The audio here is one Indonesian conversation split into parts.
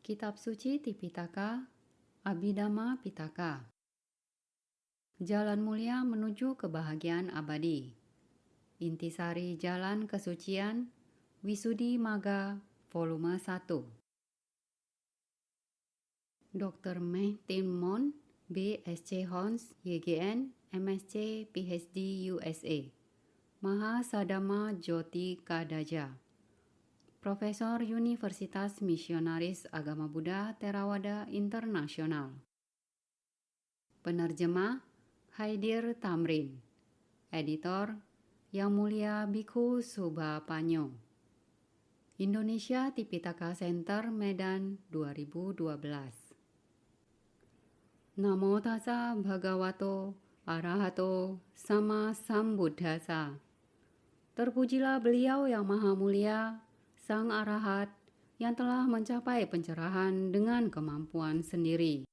Kitab Suci Tipitaka, Abhidhamma Pitaka. Jalan mulia menuju kebahagiaan abadi. Intisari Jalan Kesucian, Wisudhimagga, volume 1. Dr. Martin Mon, B.Sc. Hons, YGN, MSc, PhD, USA. Mahasadhamma Jyoti Kadaja. Profesor Universitas Misionaris Agama Buddha Theravada Internasional. Penerjemah Haidir Tamrin. Editor Yang Mulia Bhikkhu Subhapanyo. Indonesia Tipitaka Center, Medan, 2012. Namo tassa bhagavato arahato sama sambuddhassa. Terpujilah beliau yang maha mulia, Sang Arahat, yang telah mencapai pencerahan dengan kemampuan sendiri.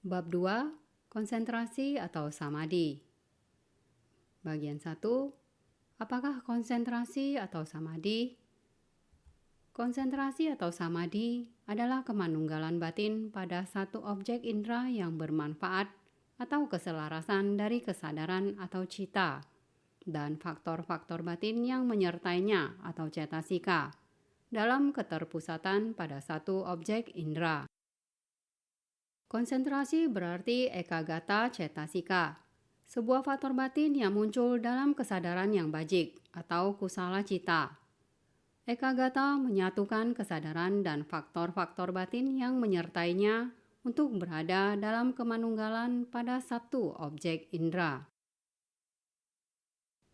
Bab 2. Konsentrasi atau Samadhi. Bagian 1. Apakah konsentrasi atau samadhi? Konsentrasi atau samadhi adalah kemanunggalan batin pada satu objek indera yang bermanfaat atau keselarasan dari kesadaran atau cita dan faktor-faktor batin yang menyertainya atau cetasika dalam keterpusatan pada satu objek indera. Konsentrasi berarti ekagata cetasika, sebuah faktor batin yang muncul dalam kesadaran yang bajik atau kusala cita. Ekagata menyatukan kesadaran dan faktor-faktor batin yang menyertainya untuk berada dalam kemanunggalan pada satu objek indera.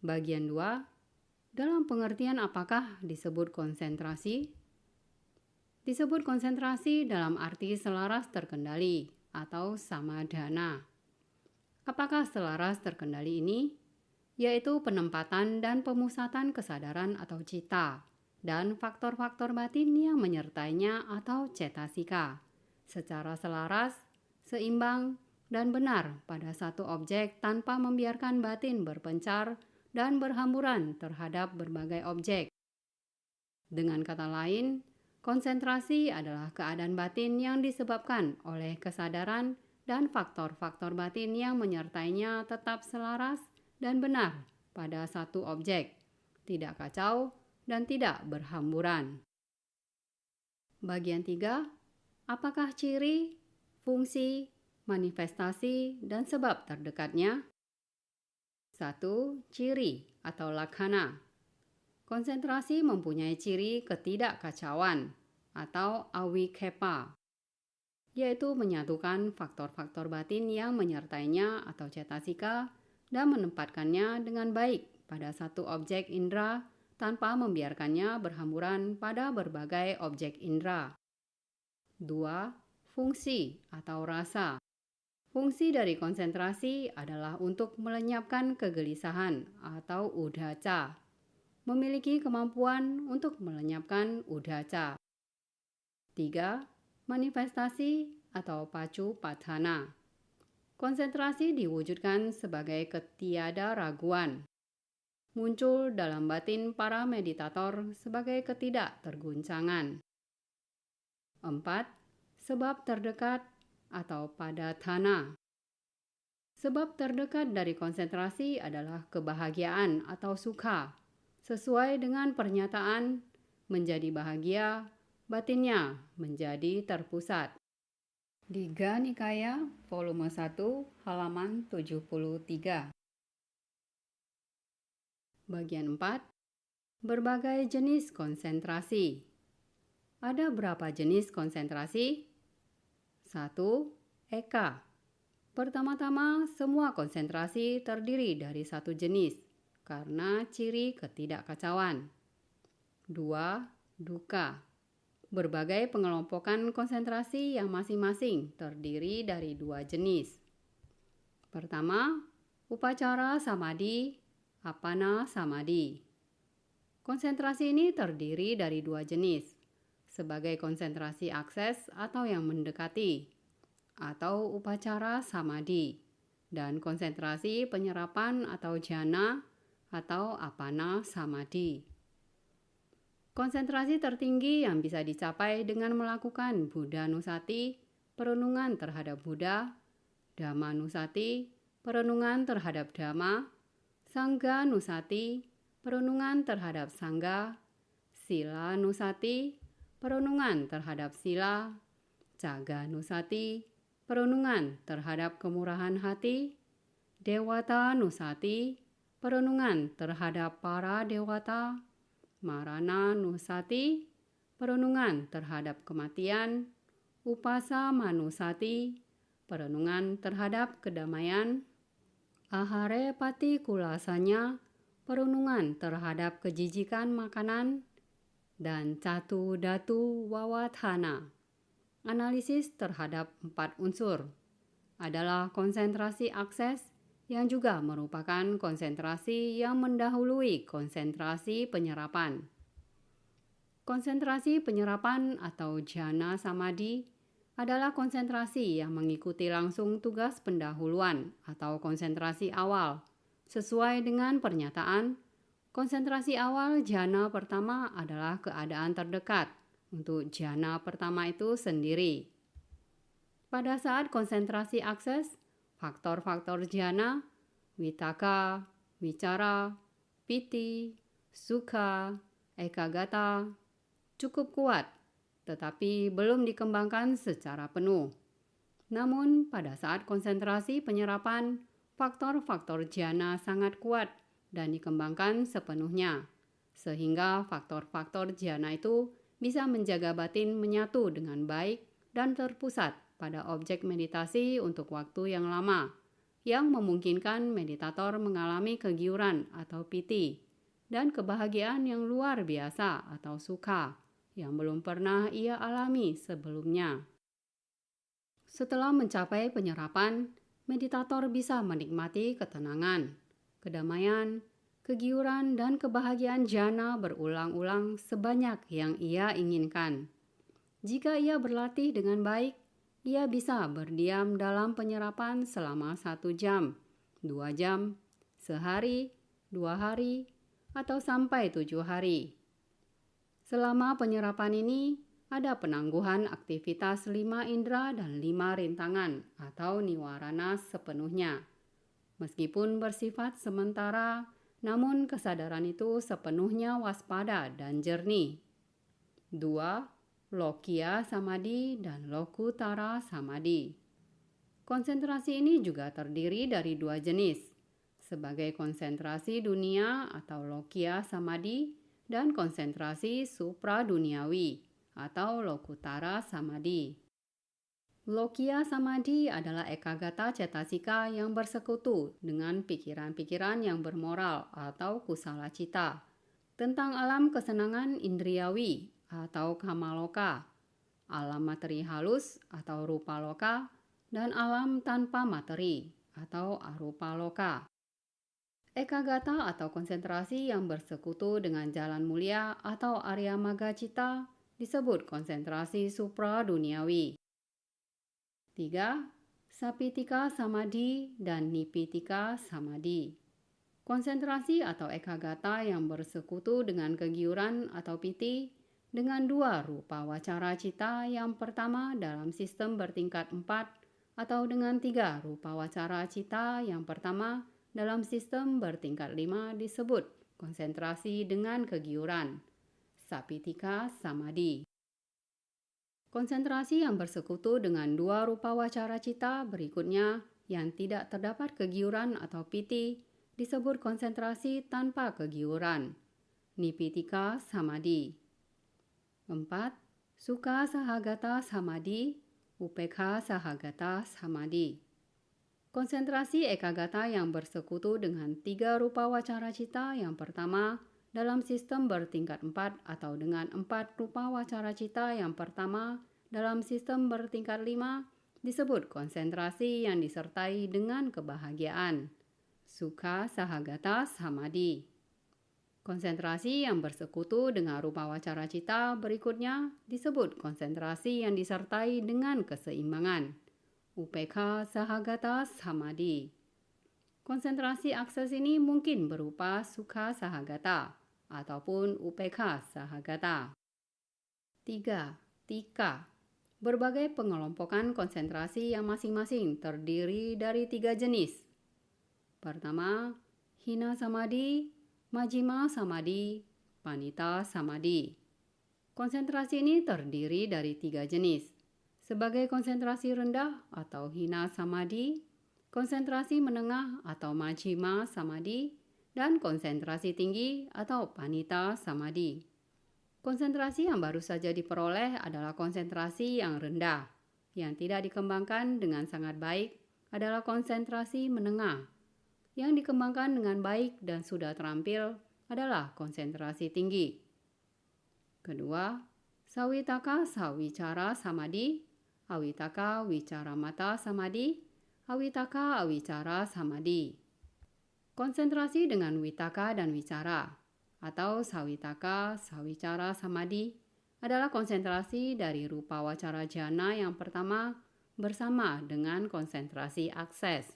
Bagian 2. Dalam pengertian apakah disebut konsentrasi? Disebut konsentrasi dalam arti selaras terkendali atau samadhana. Apakah selaras terkendali ini? Yaitu penempatan dan pemusatan kesadaran atau cita dan faktor-faktor batin yang menyertainya atau cetasika secara selaras, seimbang, dan benar pada satu objek tanpa membiarkan batin berpencar dan berhamburan terhadap berbagai objek. Dengan kata lain, konsentrasi adalah keadaan batin yang disebabkan oleh kesadaran dan faktor-faktor batin yang menyertainya tetap selaras dan benar pada satu objek, tidak kacau dan tidak berhamburan. Bagian 3. Apakah ciri, fungsi, manifestasi, dan sebab terdekatnya? 1. Ciri atau lakhana. Konsentrasi mempunyai ciri ketidakkacauan atau awikepa, yaitu menyatukan faktor-faktor batin yang menyertainya atau cetasika dan menempatkannya dengan baik pada satu objek indera tanpa membiarkannya berhamburan pada berbagai objek indera. 2. Fungsi atau rasa. Fungsi dari konsentrasi adalah untuk melenyapkan kegelisahan atau uddhacca, memiliki kemampuan untuk melenyapkan uddhacca. 3. Manifestasi atau pacupadhana. Konsentrasi diwujudkan sebagai ketiada raguan, muncul dalam batin para meditator sebagai ketidakterguncangan. 4. Sebab terdekat atau padatthana. Sebab terdekat dari konsentrasi adalah kebahagiaan atau sukha, sesuai dengan pernyataan menjadi bahagia, batinnya menjadi terpusat. Digha Nikaya, volume 1, halaman 73. Bagian 4. Berbagai jenis konsentrasi. Ada berapa jenis konsentrasi? 1. Eka. Pertama-tama, semua konsentrasi terdiri dari satu jenis karena ciri ketidakkacauan. 2. Dukkha. Berbagai pengelompokan konsentrasi yang masing-masing terdiri dari dua jenis. Pertama, upacara samadhi, appana samadhi. Konsentrasi ini terdiri dari dua jenis, sebagai konsentrasi akses atau yang mendekati, atau upacara samadhi, dan konsentrasi penyerapan atau jhana atau appana samadhi. Konsentrasi tertinggi yang bisa dicapai dengan melakukan Buddha Nusati, perenungan terhadap Buddha, Dhamma Nusati, perenungan terhadap Dhamma, Sangha Nusati, perenungan terhadap Sangha, Sila Nusati, perenungan terhadap Sila, Jaga Nusati, perenungan terhadap kemurahan hati, Dewata Nusati, perenungan terhadap para dewata, Marana Nusati, perenungan terhadap kematian, Upasama Nusati, perenungan terhadap kedamaian, Ahare Pati Kulasanya, perenungan terhadap kejijikan makanan, dan Catu Datu Wawathana, analisis terhadap 4 unsur, adalah konsentrasi akses yang juga merupakan konsentrasi yang mendahului konsentrasi penyerapan. Konsentrasi penyerapan atau jhana samadhi adalah konsentrasi yang mengikuti langsung tugas pendahuluan atau konsentrasi awal. Sesuai dengan pernyataan, konsentrasi awal jhana pertama adalah keadaan terdekat untuk jhana pertama itu sendiri. Pada saat konsentrasi akses, faktor-faktor jhana, vitaka, wicara, piti, sukha, ekagata, cukup kuat, tetapi belum dikembangkan secara penuh. Namun, pada saat konsentrasi penyerapan, faktor-faktor jhana sangat kuat dan dikembangkan sepenuhnya, sehingga faktor-faktor jhana itu bisa menjaga batin menyatu dengan baik dan terpusat pada objek meditasi untuk waktu yang lama, yang memungkinkan meditator mengalami kegiuran atau piti dan kebahagiaan yang luar biasa atau sukha yang belum pernah ia alami sebelumnya. Setelah mencapai penyerapan, meditator bisa menikmati ketenangan, kedamaian, kegiuran, dan kebahagiaan jhana berulang-ulang sebanyak yang ia inginkan. Jika ia berlatih dengan baik, ia bisa berdiam dalam penyerapan selama 1 jam, 2 jam, sehari, 2 hari, atau sampai 7 hari. Selama penyerapan ini, ada penangguhan aktivitas 5 indera dan 5 rintangan atau niwarana sepenuhnya. Meskipun bersifat sementara, namun kesadaran itu sepenuhnya waspada dan jernih. 2. Lokya Samadhi dan Lokutara Samadhi. Konsentrasi ini juga terdiri dari 2 jenis, sebagai konsentrasi dunia atau Lokya Samadhi dan konsentrasi supraduniawi atau Lokutara Samadhi. Lokya Samadhi adalah ekagata cetasika yang bersekutu dengan pikiran-pikiran yang bermoral atau kusala cita tentang alam kesenangan indriawi atau kamaloka, alam materi halus atau rupa loka, dan alam tanpa materi atau arupa loka. Ekagata atau konsentrasi yang bersekutu dengan jalan mulia atau Arya Magga Cita disebut konsentrasi supraduniawi. 3. Sapitika Samadhi dan Nipitika Samadhi. Konsentrasi atau ekagata yang bersekutu dengan kegiuran atau piti dengan 2 rupa wacara cita yang pertama dalam sistem bertingkat 4 atau dengan 3 rupa wacara cita yang pertama dalam sistem bertingkat 5 disebut konsentrasi dengan kegiuran, Sapitika Samadhi. Konsentrasi yang bersekutu dengan 2 rupa wacara cita berikutnya yang tidak terdapat kegiuran atau piti disebut konsentrasi tanpa kegiuran, Nipitika Samadhi. 4. Sukha Sahagata Samadhi, Upekha Sahagata Samadhi. Konsentrasi ekagata yang bersekutu dengan 3 rupa wacara cita yang pertama dalam sistem bertingkat 4 atau dengan 4 rupa wacara cita yang pertama dalam sistem bertingkat 5 disebut konsentrasi yang disertai dengan kebahagiaan, Sukha Sahagata Samadhi. Konsentrasi yang bersekutu dengan rupa wacara cita berikutnya disebut konsentrasi yang disertai dengan keseimbangan, Upekha Sahagata Samadhi. Konsentrasi akses ini mungkin berupa Sukha Sahagata ataupun UPK Sahagata. 3. Tika. Berbagai pengelompokan konsentrasi yang masing-masing terdiri dari 3 jenis. Pertama, Hina Samadhi, Majjhima Samadhi, Panita Samadhi. Konsentrasi ini terdiri dari 3 jenis. Sebagai konsentrasi rendah atau Hina Samadhi, konsentrasi menengah atau Majjhima Samadhi, dan konsentrasi tinggi atau Panita Samadhi. Konsentrasi yang baru saja diperoleh adalah konsentrasi yang rendah. Yang tidak dikembangkan dengan sangat baik adalah konsentrasi menengah. Yang dikembangkan dengan baik dan sudah terampil adalah konsentrasi tinggi. Kedua, Sawitaka Sawicara Samadhi, Awitaka Wicaramata Samadhi, Awitaka Awicara Samadhi. Konsentrasi dengan witaka dan wicara atau Sawitaka Sawicara Samadhi adalah konsentrasi dari rupa wacara jhana yang pertama bersama dengan konsentrasi akses.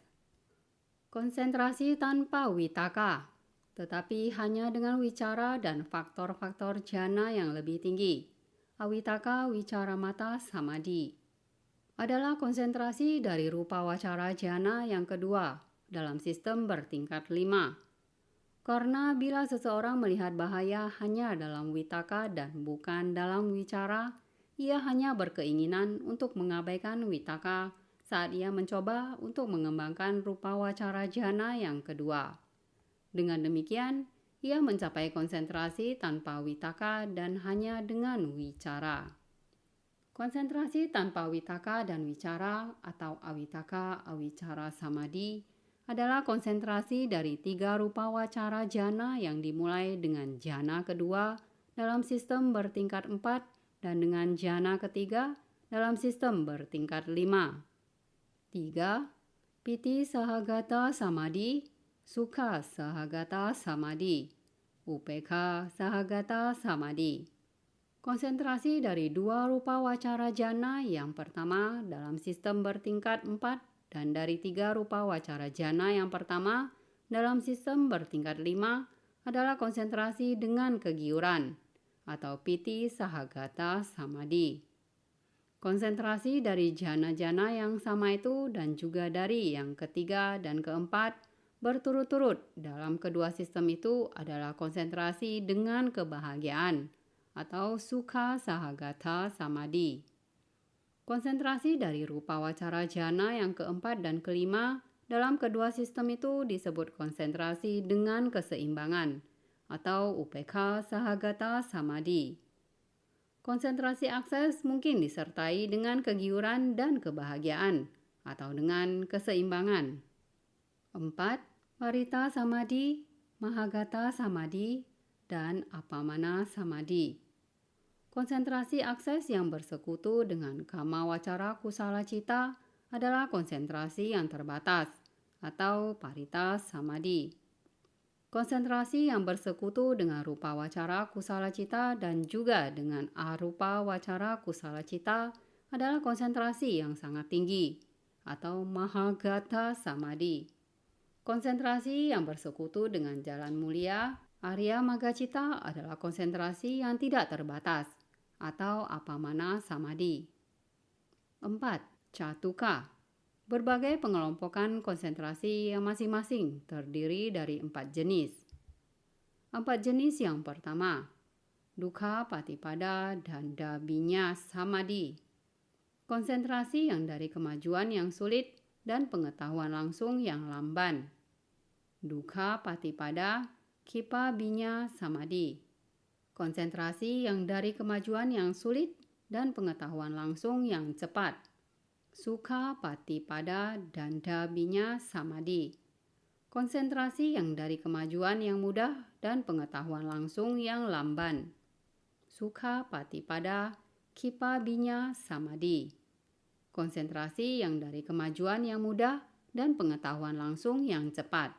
Konsentrasi tanpa witaka, tetapi hanya dengan wicara dan faktor-faktor jhana yang lebih tinggi. Awitaka Wicaramata Samadhi adalah konsentrasi dari rupa wacara jhana yang kedua dalam sistem bertingkat 5. Karena bila seseorang melihat bahaya hanya dalam witaka dan bukan dalam wicara, ia hanya berkeinginan untuk mengabaikan witaka saat ia mencoba untuk mengembangkan rupa wacara jhana yang kedua. Dengan demikian, ia mencapai konsentrasi tanpa witaka dan hanya dengan wicara. Konsentrasi tanpa witaka dan wicara atau awitaka awicara samadhi adalah konsentrasi dari 3 rupa wacara jhana yang dimulai dengan jhana kedua dalam sistem bertingkat 4 dan dengan jhana ketiga dalam sistem bertingkat 5. 3. Piti Sahagata Samadhi, Sukha Sahagata Samadhi, UPK Sahagata Samadhi. Konsentrasi dari 2 rupa wacara jhana yang pertama dalam sistem bertingkat 4 dan dari 3 rupa wacara jhana yang pertama dalam sistem bertingkat 5 adalah konsentrasi dengan kegiuran atau Piti Sahagata Samadhi. Konsentrasi dari jhana-jhana yang sama itu dan juga dari yang ketiga dan keempat berturut-turut dalam kedua sistem itu adalah konsentrasi dengan kebahagiaan atau Sukha Sahagata Samadhi. Konsentrasi dari rupa wacara jhana yang keempat dan kelima dalam kedua sistem itu disebut konsentrasi dengan keseimbangan atau UPK Sahagata Samadhi. Konsentrasi akses mungkin disertai dengan kegiuran dan kebahagiaan atau dengan keseimbangan. 4. Parita Samadhi, Mahagata Samadhi, dan Apamana Samadhi. Konsentrasi akses yang bersekutu dengan kama wacara kusala cita adalah konsentrasi yang terbatas atau Parita Samadhi. Konsentrasi yang bersekutu dengan rupa wacara kusala cita dan juga dengan arupa wacara kusala cita adalah konsentrasi yang sangat tinggi atau Mahagata Samadhi. Konsentrasi yang bersekutu dengan jalan mulia Arya Magacita adalah konsentrasi yang tidak terbatas atau Apamana Samadhi. 4. Catuka. Berbagai pengelompokan konsentrasi yang masing-masing terdiri dari 4 jenis. 4 jenis yang pertama, Dukkha Patipada Danda Binya Samadhi. Konsentrasi yang dari kemajuan yang sulit dan pengetahuan langsung yang lamban. Dukkha Patipada Khipa Binya Samadhi. Konsentrasi yang dari kemajuan yang sulit dan pengetahuan langsung yang cepat. Sukha Patipada Danda Binya Samadhi. Konsentrasi yang dari kemajuan yang mudah dan pengetahuan langsung yang lamban. Sukha Patipada Khipa Binya Samadhi. Konsentrasi yang dari kemajuan yang mudah dan pengetahuan langsung yang cepat.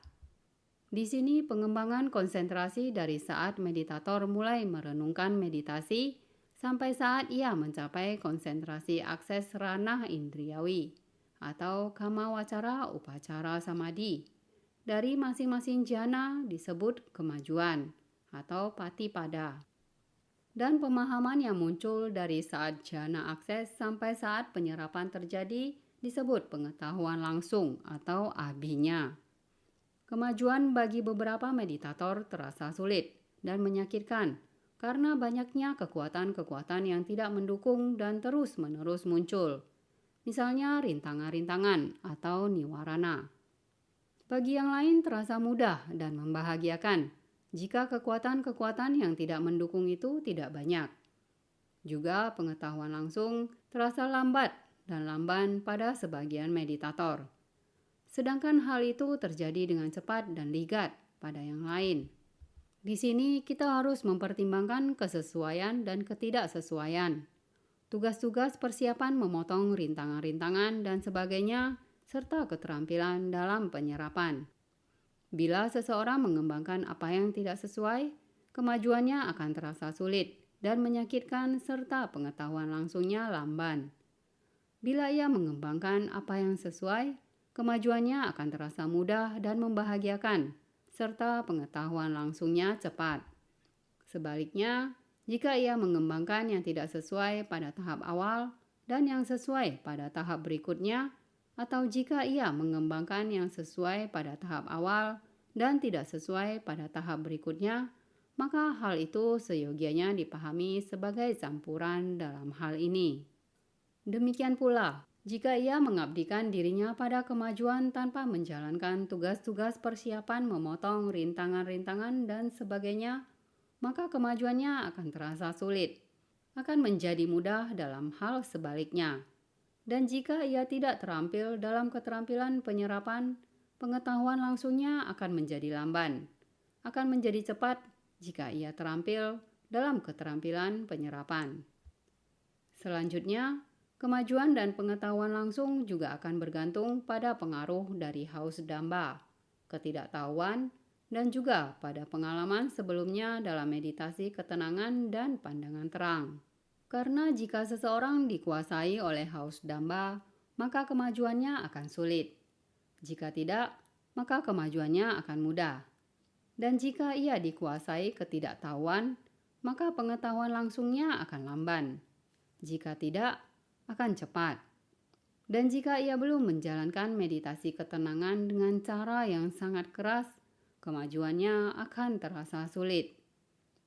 Di sini pengembangan konsentrasi dari saat meditator mulai merenungkan meditasi sampai saat ia mencapai konsentrasi akses ranah indriawi atau kama wacara upacara samadhi. Dari masing-masing jhana disebut kemajuan atau patipada. Dan pemahaman yang muncul dari saat jana akses sampai saat penyerapan terjadi disebut pengetahuan langsung atau ABI-nya. Kemajuan bagi beberapa meditator terasa sulit dan menyakitkan karena banyaknya kekuatan-kekuatan yang tidak mendukung dan terus-menerus muncul. Misalnya rintangan-rintangan atau niwarana. Bagi yang lain terasa mudah dan membahagiakan jika kekuatan-kekuatan yang tidak mendukung itu tidak banyak. Juga pengetahuan langsung terasa lambat dan lamban pada sebagian meditator. Sedangkan hal itu terjadi dengan cepat dan ligat pada yang lain. Di sini kita harus mempertimbangkan kesesuaian dan ketidaksesuaian. Tugas-tugas persiapan memotong rintangan-rintangan dan sebagainya, serta keterampilan dalam penyerapan. Bila seseorang mengembangkan apa yang tidak sesuai, kemajuannya akan terasa sulit dan menyakitkan serta pengetahuan langsungnya lamban. Bila ia mengembangkan apa yang sesuai, kemajuannya akan terasa mudah dan membahagiakan, serta pengetahuan langsungnya cepat. Sebaliknya, jika ia mengembangkan yang tidak sesuai pada tahap awal dan yang sesuai pada tahap berikutnya, atau jika ia mengembangkan yang sesuai pada tahap awal dan tidak sesuai pada tahap berikutnya, maka hal itu seyogianya dipahami sebagai campuran dalam hal ini. Demikian pula, jika ia mengabdikan dirinya pada kemajuan tanpa menjalankan tugas-tugas persiapan memotong rintangan-rintangan dan sebagainya, maka kemajuannya akan terasa sulit, akan menjadi mudah dalam hal sebaliknya. Dan jika ia tidak terampil dalam keterampilan penyerapan, pengetahuan langsungnya akan menjadi lamban, akan menjadi cepat jika ia terampil dalam keterampilan penyerapan. Selanjutnya, kemajuan dan pengetahuan langsung juga akan bergantung pada pengaruh dari haus damba, ketidaktahuan, dan juga pada pengalaman sebelumnya dalam meditasi ketenangan dan pandangan terang. Karena jika seseorang dikuasai oleh haus damba, maka kemajuannya akan sulit. Jika tidak, maka kemajuannya akan mudah. Dan jika ia dikuasai ketidaktahuan, maka pengetahuan langsungnya akan lamban. Jika tidak, akan cepat. Dan jika ia belum menjalankan meditasi ketenangan dengan cara yang sangat keras, kemajuannya akan terasa sulit.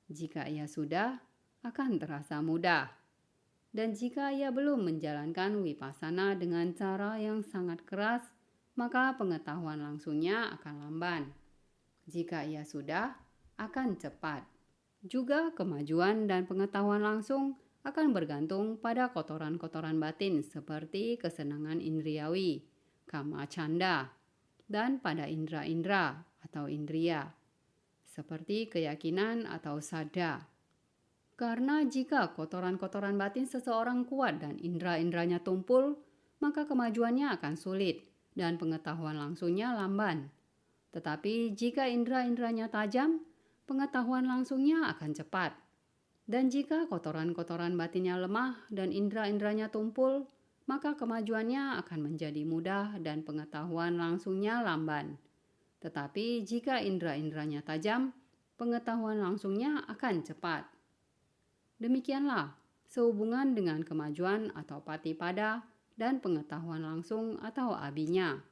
Jika ia sudah, akan terasa mudah. Dan jika ia belum menjalankan vipassana dengan cara yang sangat keras, maka pengetahuan langsungnya akan lamban. Jika ia sudah, akan cepat. Juga kemajuan dan pengetahuan langsung akan bergantung pada kotoran-kotoran batin seperti kesenangan indriawi, kama canda, dan pada indera-indera atau indria, seperti keyakinan atau sadda. Karena jika kotoran-kotoran batin seseorang kuat dan indera-inderanya tumpul, maka kemajuannya akan sulit dan pengetahuan langsungnya lamban. Tetapi jika indera-inderanya tajam, pengetahuan langsungnya akan cepat. Dan jika kotoran-kotoran batinnya lemah dan indera-inderanya tumpul, maka kemajuannya akan menjadi mudah dan pengetahuan langsungnya lamban. Tetapi jika indera-inderanya tajam, pengetahuan langsungnya akan cepat. Demikianlah sehubungan dengan kemajuan atau patipada dan pengetahuan langsung atau ABI-nya.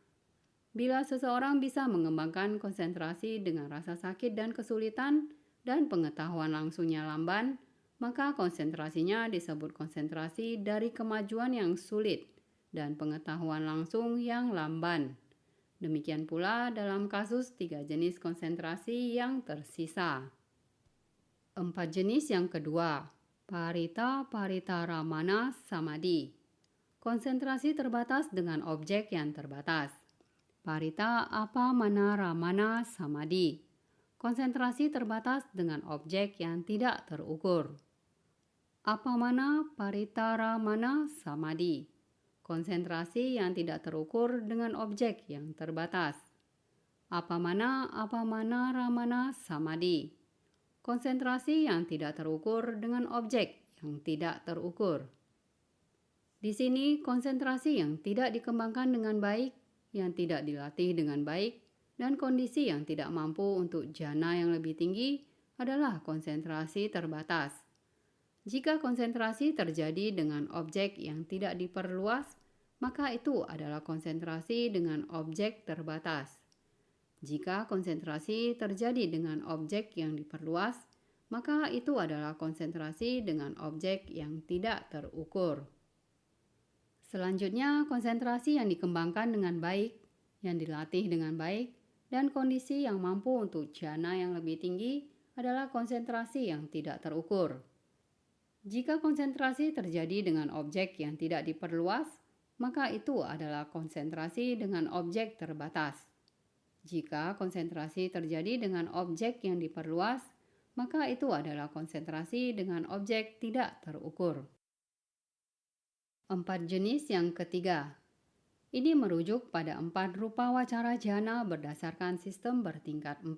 Bila seseorang bisa mengembangkan konsentrasi dengan rasa sakit dan kesulitan dan pengetahuan langsungnya lamban, maka konsentrasinya disebut konsentrasi dari kemajuan yang sulit dan pengetahuan langsung yang lamban. Demikian pula dalam kasus 3 jenis konsentrasi yang tersisa. 4 jenis yang kedua, parita ramana samadhi. Konsentrasi terbatas dengan objek yang terbatas. Parita apamana ramana samadhi. Konsentrasi terbatas dengan objek yang tidak terukur. Apamana parita ramana samadhi. Konsentrasi yang tidak terukur dengan objek yang terbatas. Apamana ramana samadhi. Konsentrasi yang tidak terukur dengan objek yang tidak terukur. Di sini konsentrasi yang tidak dikembangkan dengan baik, yang tidak dilatih dengan baik, dan kondisi yang tidak mampu untuk jana yang lebih tinggi adalah konsentrasi terbatas. Jika konsentrasi terjadi dengan objek yang tidak diperluas, maka itu adalah konsentrasi dengan objek terbatas. Jika konsentrasi terjadi dengan objek yang diperluas, maka itu adalah konsentrasi dengan objek yang tidak terukur. Selanjutnya, konsentrasi yang dikembangkan dengan baik, yang dilatih dengan baik, dan kondisi yang mampu untuk jana yang lebih tinggi adalah konsentrasi yang tidak terukur. Jika konsentrasi terjadi dengan objek yang tidak diperluas, maka itu adalah konsentrasi dengan objek terbatas. Jika konsentrasi terjadi dengan objek yang diperluas, maka itu adalah konsentrasi dengan objek tidak terukur. 4 jenis yang ketiga. Ini merujuk pada 4 rupa wacara jana berdasarkan sistem bertingkat 4.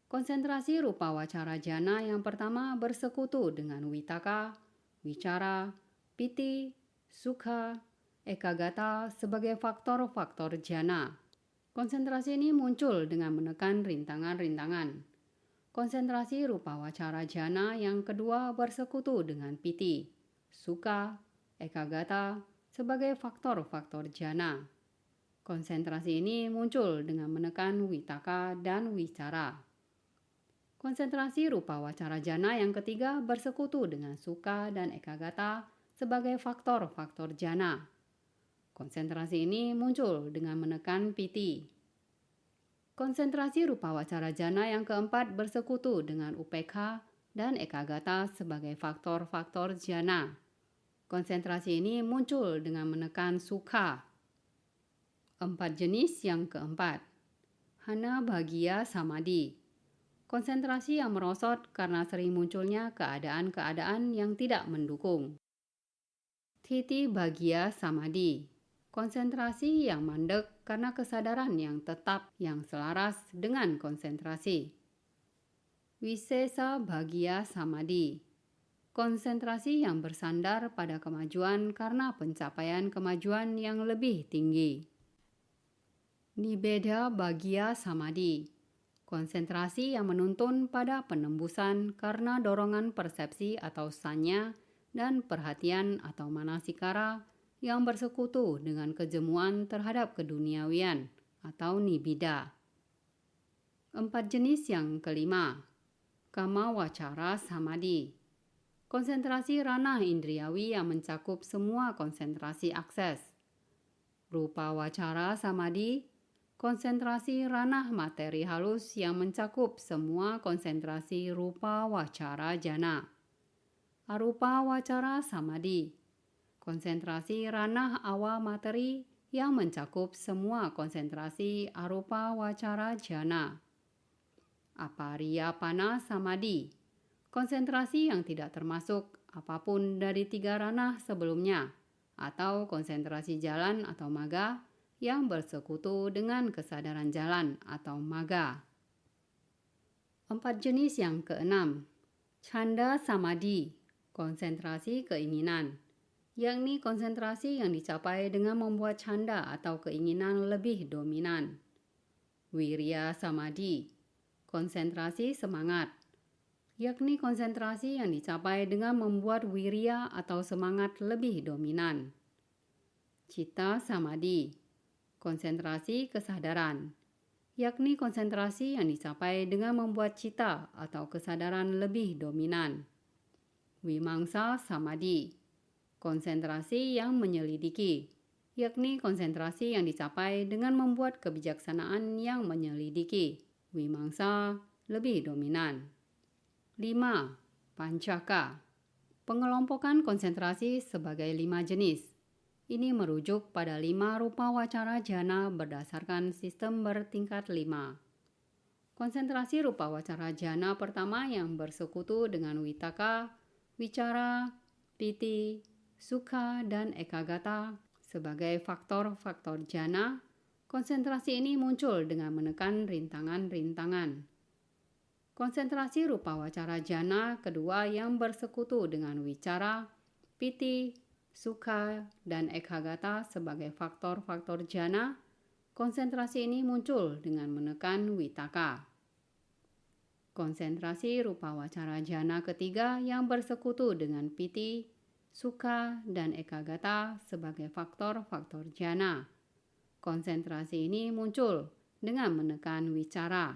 Konsentrasi rupa wacara jana yang pertama bersekutu dengan witaka, wicara, piti, sukha, ekagata sebagai faktor-faktor jana. Konsentrasi ini muncul dengan menekan rintangan-rintangan. Konsentrasi rupa wacara jana yang kedua bersekutu dengan piti, sukha, ekagata sebagai faktor-faktor jana. Konsentrasi ini muncul dengan menekan witaka dan wicara. Konsentrasi rupa wacara jana yang ketiga bersekutu dengan sukha dan ekagata sebagai faktor-faktor jana. Konsentrasi ini muncul dengan menekan piti. Konsentrasi rupa wacara jana yang keempat bersekutu dengan upekha dan ekagata sebagai faktor-faktor jana. Konsentrasi ini muncul dengan menekan sukha. 4 jenis yang keempat. Hana bagiya samadhi. Konsentrasi yang merosot karena sering munculnya keadaan-keadaan yang tidak mendukung. Thiti bagiya samadhi. Konsentrasi yang mandek karena kesadaran yang tetap yang selaras dengan konsentrasi. Visesa bagiya samadhi. Konsentrasi yang bersandar pada kemajuan karena pencapaian kemajuan yang lebih tinggi. Nibeda bagiya samadhi. Konsentrasi yang menuntun pada penembusan karena dorongan persepsi atau sanya dan perhatian atau manasikara yang bersekutu dengan kejemuan terhadap keduniawian atau nibida. 4 jenis yang kelima. Kama wacara samadhi. Konsentrasi ranah indriawi yang mencakup semua konsentrasi akses. Rupa wacara samadhi. Konsentrasi ranah materi halus yang mencakup semua konsentrasi rupa wacara jana. Arupa wacara samadhi. Konsentrasi ranah awa materi yang mencakup semua konsentrasi arupa wacara jana. Apariyapana samadhi. Konsentrasi yang tidak termasuk apapun dari 3 ranah sebelumnya, atau konsentrasi jalan atau maga yang bersekutu dengan kesadaran jalan atau maga. 4 jenis yang keenam. Chanda samadhi. Konsentrasi keinginan. Yakni konsentrasi yang dicapai dengan membuat canda atau keinginan lebih dominan. Wirya samadhi. Konsentrasi semangat. Yakni konsentrasi yang dicapai dengan membuat wirya atau semangat lebih dominan. Citta samadhi. Konsentrasi kesadaran. Yakni konsentrasi yang dicapai dengan membuat cita atau kesadaran lebih dominan. Vimamsa samadhi. Konsentrasi yang menyelidiki, yakni konsentrasi yang dicapai dengan membuat kebijaksanaan yang menyelidiki. Vimamsa lebih dominan. 5. Pancaka. Pengelompokan konsentrasi sebagai 5 jenis. Ini merujuk pada 5 rupa wacara jana berdasarkan sistem bertingkat 5. Konsentrasi rupa wacara jana pertama yang bersekutu dengan witaka, wicara, piti, sukha, dan ekagata sebagai faktor-faktor jana. Konsentrasi ini muncul dengan menekan rintangan-rintangan. Konsentrasi rupa wacara jana kedua yang bersekutu dengan wicara, piti, sukha, dan ekagata sebagai faktor-faktor jana. Konsentrasi ini muncul dengan menekan witaka. Konsentrasi rupa wacara jana ketiga yang bersekutu dengan piti, sukha, dan ekagata sebagai faktor-faktor jana. Konsentrasi ini muncul dengan menekan wicara.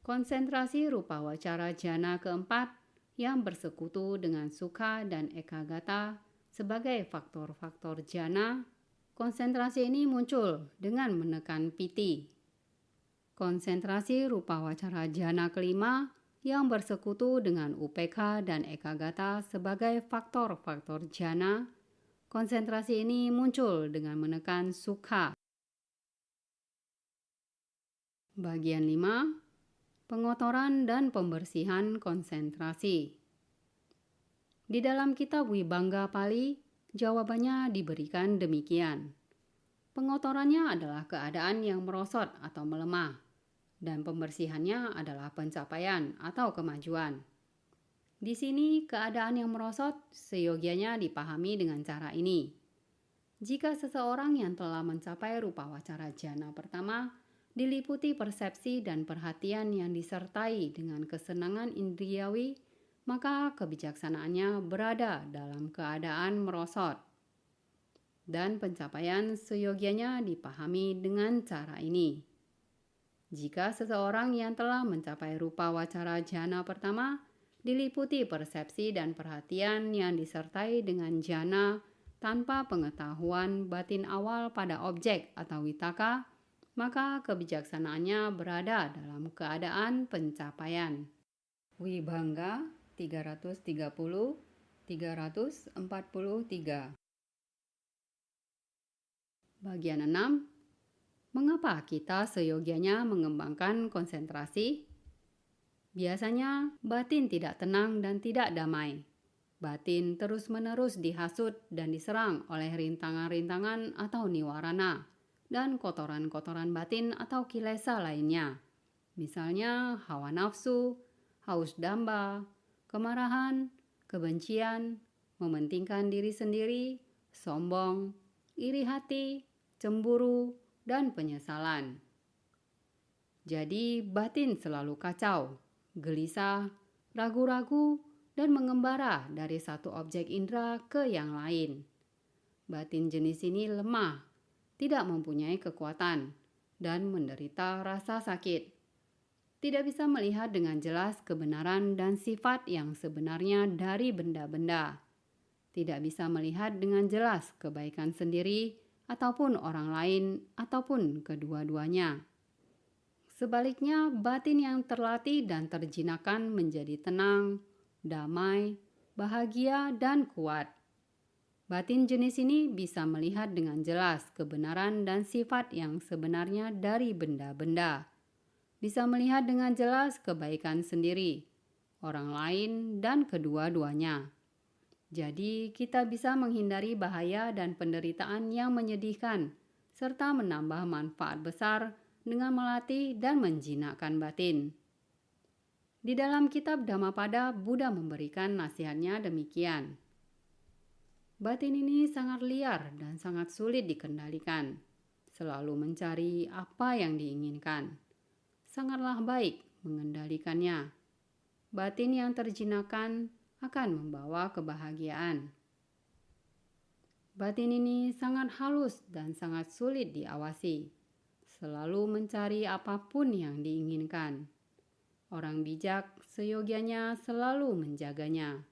Konsentrasi rupa wacara jana keempat yang bersekutu dengan sukha dan ekagata sebagai faktor-faktor jana. Konsentrasi ini muncul dengan menekan piti. Konsentrasi rupa wacara jana kelima yang bersekutu dengan upekha dan ekagata sebagai faktor-faktor jana. Konsentrasi ini muncul dengan menekan sukha. Bagian 5. Pengotoran dan pembersihan konsentrasi. Di dalam kitab Wibangga Pali, jawabannya diberikan demikian. Pengotorannya adalah keadaan yang merosot atau melemah, dan pembersihannya adalah pencapaian atau kemajuan. Di sini, keadaan yang merosot seyogianya dipahami dengan cara ini. Jika seseorang yang telah mencapai rupa wacara jana pertama, diliputi persepsi dan perhatian yang disertai dengan kesenangan indriawi, maka kebijaksanaannya berada dalam keadaan merosot. Dan pencapaian seyogianya dipahami dengan cara ini. Jika seseorang yang telah mencapai rupa wacara jana pertama, diliputi persepsi dan perhatian yang disertai dengan jana tanpa pengetahuan batin awal pada objek atau witaka, maka kebijaksanaannya berada dalam keadaan pencapaian. Wibangga 330-343. Bagian 6. Mengapa kita seyogianya mengembangkan konsentrasi? Biasanya batin tidak tenang dan tidak damai. Batin terus-menerus dihasut dan diserang oleh rintangan-rintangan atau niwarana dan kotoran-kotoran batin atau kilesa lainnya. Misalnya hawa nafsu, haus damba, kemarahan, kebencian, mementingkan diri sendiri, sombong, iri hati, cemburu, dan penyesalan. Jadi batin selalu kacau, gelisah, ragu-ragu, dan mengembara dari satu objek indera ke yang lain. Batin jenis ini lemah, tidak mempunyai kekuatan, dan menderita rasa sakit. Tidak bisa melihat dengan jelas kebenaran dan sifat yang sebenarnya dari benda-benda. Tidak bisa melihat dengan jelas kebaikan sendiri ataupun orang lain ataupun kedua-duanya. Sebaliknya, batin yang terlatih dan terjinakkan menjadi tenang, damai, bahagia, dan kuat. Batin jenis ini bisa melihat dengan jelas kebenaran dan sifat yang sebenarnya dari benda-benda. Bisa melihat dengan jelas kebaikan sendiri, orang lain, dan kedua-duanya. Jadi, kita bisa menghindari bahaya dan penderitaan yang menyedihkan, serta menambah manfaat besar dengan melatih dan menjinakkan batin. Di dalam kitab Dhammapada, Buddha memberikan nasihatnya demikian. Batin ini sangat liar dan sangat sulit dikendalikan, selalu mencari apa yang diinginkan. Sangatlah baik mengendalikannya. Batin yang terjinakkan akan membawa kebahagiaan. Batin ini sangat halus dan sangat sulit diawasi, selalu mencari apapun yang diinginkan. Orang bijak seyogianya selalu menjaganya.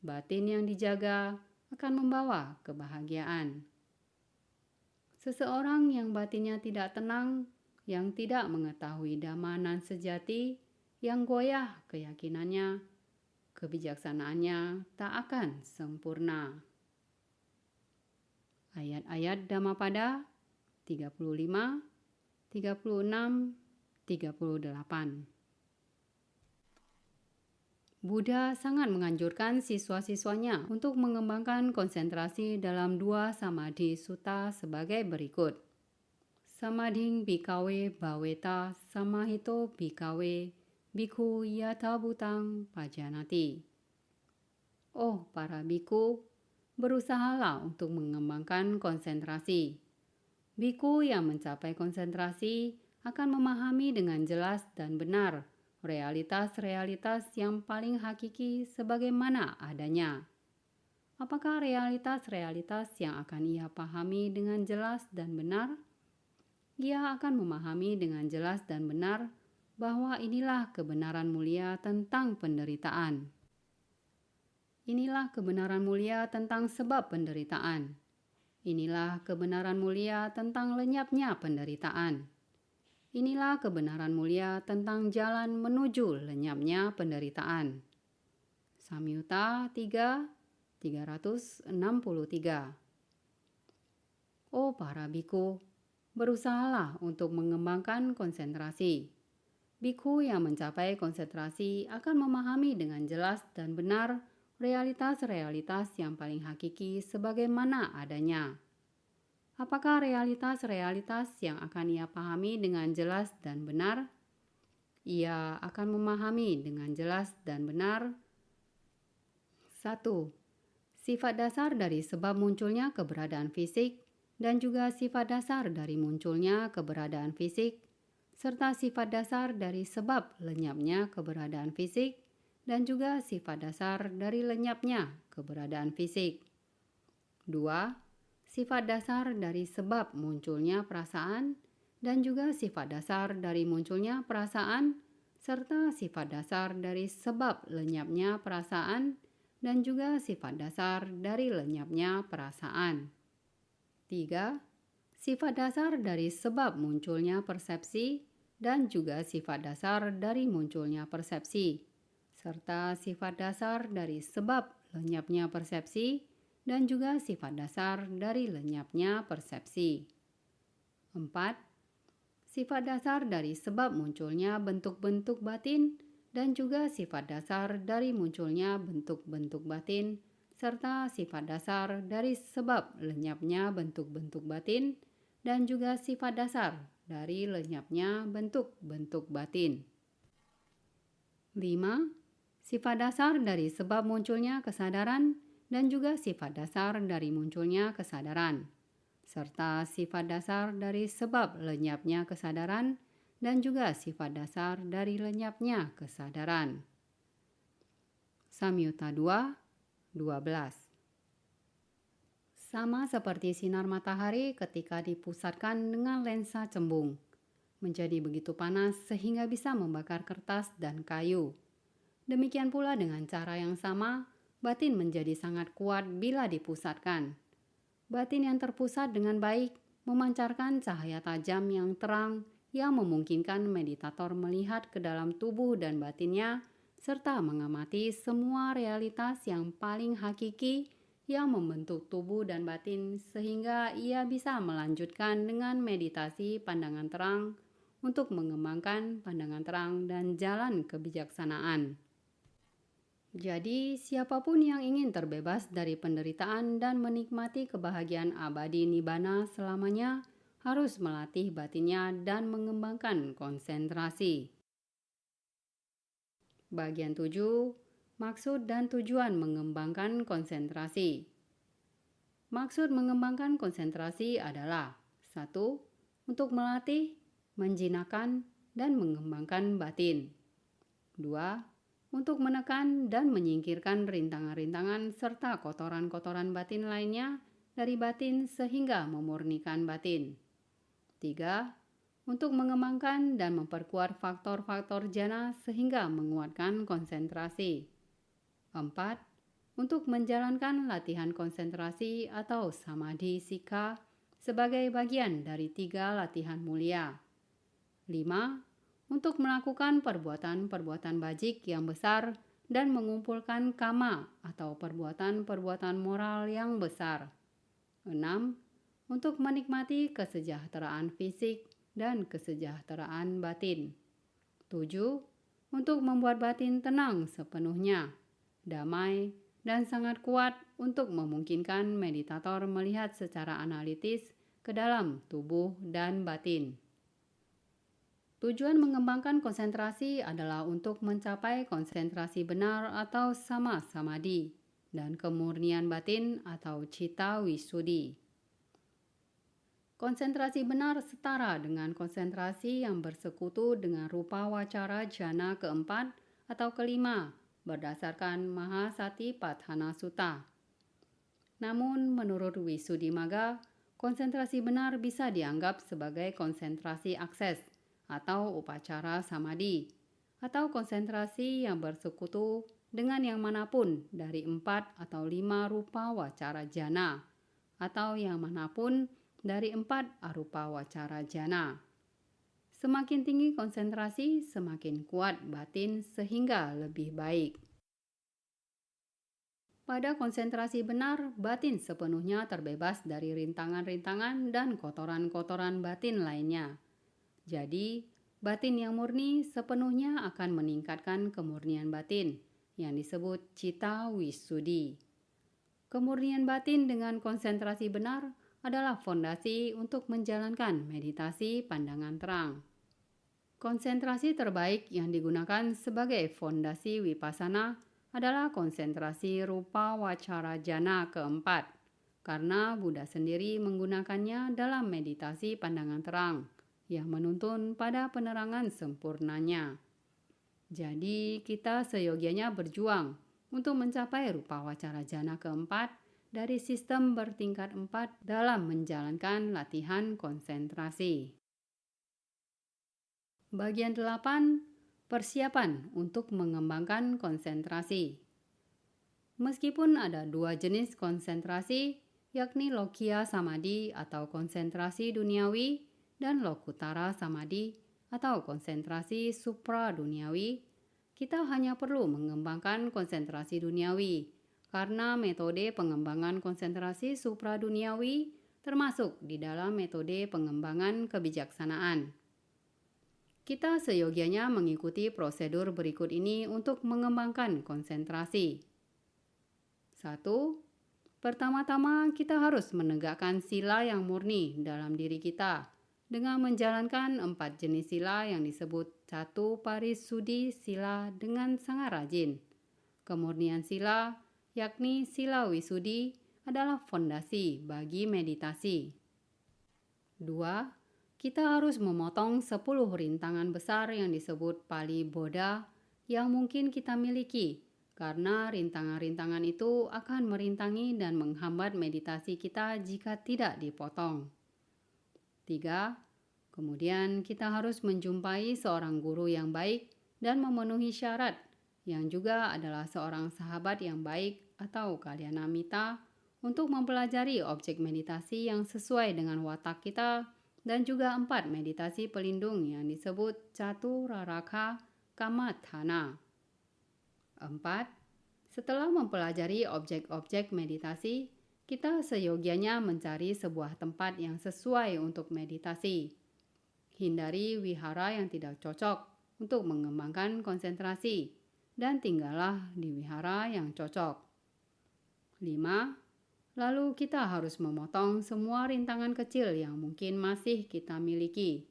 Batin yang dijaga akan membawa kebahagiaan. Seseorang yang batinnya tidak tenang, yang tidak mengetahui dhammanan sejati, yang goyah keyakinannya, kebijaksanaannya tak akan sempurna. Ayat-ayat Dhammapada 35, 36, 38. Buddha sangat menganjurkan siswa-siswanya untuk mengembangkan konsentrasi dalam 2 samadhi sutta sebagai berikut. Samadhing bhikkhave bhaveta samahito bhikkhave bhikkhu yatha bhutang pajanati. Oh para bhikkhu, berusahalah untuk mengembangkan konsentrasi. Bhikkhu yang mencapai konsentrasi akan memahami dengan jelas dan benar realitas-realitas yang paling hakiki sebagaimana adanya. Apakah realitas-realitas yang akan ia pahami dengan jelas dan benar? Ia akan memahami dengan jelas dan benar bahwa inilah kebenaran mulia tentang penderitaan. Inilah kebenaran mulia tentang sebab penderitaan. Inilah kebenaran mulia tentang lenyapnya penderitaan. Inilah kebenaran mulia tentang jalan menuju lenyapnya penderitaan. Samyutta 3:363. Oh para biku, berusahalah untuk mengembangkan konsentrasi. Biku yang mencapai konsentrasi akan memahami dengan jelas dan benar realitas-realitas yang paling hakiki sebagaimana adanya. Apakah realitas-realitas yang akan ia pahami dengan jelas dan benar? Ia akan memahami dengan jelas dan benar. 1. Sifat dasar dari sebab munculnya keberadaan fisik dan juga sifat dasar dari munculnya keberadaan fisik, serta sifat dasar dari sebab lenyapnya keberadaan fisik dan juga sifat dasar dari lenyapnya keberadaan fisik. 2. Sifat dasar dari sebab munculnya perasaan dan juga sifat dasar dari munculnya perasaan, serta sifat dasar dari sebab lenyapnya perasaan dan juga sifat dasar dari lenyapnya perasaan. 3. Sifat dasar dari sebab munculnya persepsi dan juga sifat dasar dari munculnya persepsi, serta sifat dasar dari sebab lenyapnya persepsi dan juga sifat dasar dari lenyapnya persepsi. 4. Sifat dasar dari sebab munculnya bentuk-bentuk batin dan juga sifat dasar dari munculnya bentuk-bentuk batin, serta sifat dasar dari sebab lenyapnya bentuk-bentuk batin dan juga sifat dasar dari lenyapnya bentuk-bentuk batin. 5. Sifat dasar dari sebab munculnya kesadaran dan juga sifat dasar dari munculnya kesadaran, serta sifat dasar dari sebab lenyapnya kesadaran dan juga sifat dasar dari lenyapnya kesadaran. Samyutta 2:12. Sama seperti sinar matahari ketika dipusatkan dengan lensa cembung, menjadi begitu panas sehingga bisa membakar kertas dan kayu. Demikian pula dengan cara yang sama, batin menjadi sangat kuat bila dipusatkan. Batin yang terpusat dengan baik memancarkan cahaya tajam yang terang yang memungkinkan meditator melihat ke dalam tubuh dan batinnya serta mengamati semua realitas yang paling hakiki yang membentuk tubuh dan batin sehingga ia bisa melanjutkan dengan meditasi pandangan terang untuk mengembangkan pandangan terang dan jalan kebijaksanaan. Jadi, siapapun yang ingin terbebas dari penderitaan dan menikmati kebahagiaan abadi nibbana selamanya harus melatih batinnya dan mengembangkan konsentrasi. Bagian 7. Maksud dan tujuan mengembangkan konsentrasi. Maksud mengembangkan konsentrasi adalah 1. Untuk melatih, menjinakkan, dan mengembangkan batin. 2. Untuk menekan dan menyingkirkan rintangan-rintangan serta kotoran-kotoran batin lainnya dari batin sehingga memurnikan batin. 3. Untuk mengembangkan dan memperkuat faktor-faktor jana sehingga menguatkan konsentrasi. 4. Untuk menjalankan latihan konsentrasi atau samadhi sikha sebagai bagian dari 3 latihan mulia. 5. Untuk melakukan perbuatan-perbuatan bajik yang besar dan mengumpulkan kama atau perbuatan-perbuatan moral yang besar. 6. Untuk menikmati kesejahteraan fisik dan kesejahteraan batin. 7. Untuk membuat batin tenang sepenuhnya, damai, dan sangat kuat untuk memungkinkan meditator melihat secara analitis ke dalam tubuh dan batin. Tujuan mengembangkan konsentrasi adalah untuk mencapai konsentrasi benar atau sama samadhi dan kemurnian batin atau citta wisuddhi. Konsentrasi benar setara dengan konsentrasi yang bersekutu dengan rupa wacara jana keempat atau kelima berdasarkan Mahasatipatthana Sutta. Namun menurut Wisuddhimagga, konsentrasi benar bisa dianggap sebagai konsentrasi akses atau upacara samadhi, atau konsentrasi yang bersekutu dengan yang manapun dari 4 atau 5 rupa wacara jana, atau yang manapun dari 4 arupa wacara jana. Semakin tinggi konsentrasi, semakin kuat batin sehingga lebih baik. Pada konsentrasi benar, batin sepenuhnya terbebas dari rintangan-rintangan dan kotoran-kotoran batin lainnya. Jadi, batin yang murni sepenuhnya akan meningkatkan kemurnian batin, yang disebut cita wisuddhi. Kemurnian batin dengan konsentrasi benar adalah fondasi untuk menjalankan meditasi pandangan terang. Konsentrasi terbaik yang digunakan sebagai fondasi vipassana adalah konsentrasi rupa wacara jana keempat, karena Buddha sendiri menggunakannya dalam meditasi pandangan terang yang menuntun pada penerangan sempurnanya. Jadi kita seyogianya berjuang untuk mencapai rupa wacara jana keempat dari sistem bertingkat 4 dalam menjalankan latihan konsentrasi. Bagian 8. Persiapan untuk mengembangkan konsentrasi. Meskipun ada 2 jenis konsentrasi, yakni Lokiya Samadhi atau konsentrasi duniawi dan Lokutara Samadhi atau konsentrasi supra-duniawi, kita hanya perlu mengembangkan konsentrasi duniawi karena metode pengembangan konsentrasi supra-duniawi termasuk di dalam metode pengembangan kebijaksanaan. Kita seyogianya mengikuti prosedur berikut ini untuk mengembangkan konsentrasi. 1. Pertama-tama kita harus menegakkan sila yang murni dalam diri kita dengan menjalankan 4 jenis sila yang disebut Catu Parisuddhi sila dengan sangat rajin. Kemurnian sila, yakni sila wisuddhi, adalah fondasi bagi meditasi. 2. Kita harus memotong 10 rintangan besar yang disebut Pali Bodha yang mungkin kita miliki, karena rintangan-rintangan itu akan merintangi dan menghambat meditasi kita jika tidak dipotong. 3. Kemudian kita harus menjumpai seorang guru yang baik dan memenuhi syarat, yang juga adalah seorang sahabat yang baik atau kalyanamita untuk mempelajari objek meditasi yang sesuai dengan watak kita, dan juga 4 meditasi pelindung yang disebut Caturaraka Kamathana. 4. Setelah mempelajari objek-objek meditasi, kita seyogianya mencari sebuah tempat yang sesuai untuk meditasi. Hindari wihara yang tidak cocok untuk mengembangkan konsentrasi, dan tinggallah di wihara yang cocok. 5. Lalu kita harus memotong semua rintangan kecil yang mungkin masih kita miliki.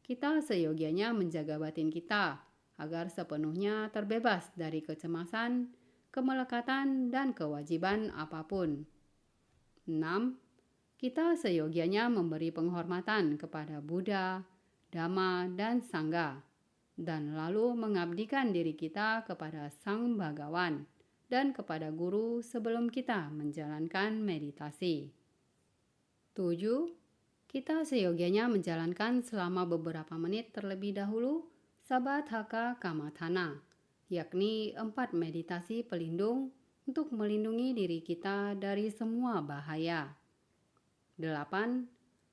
Kita seyogianya menjaga batin kita agar sepenuhnya terbebas dari kecemasan, kemelekatan, dan kewajiban apapun. 6. Kita seyogianya memberi penghormatan kepada Buddha, Dhamma, dan Sangha, dan lalu mengabdikan diri kita kepada Sang Bhagawan dan kepada guru sebelum kita menjalankan meditasi. 7. Kita seyogianya menjalankan selama beberapa menit terlebih dahulu Sabbāthaka Kamathana, yakni 4 meditasi pelindung untuk melindungi diri kita dari semua bahaya. 8.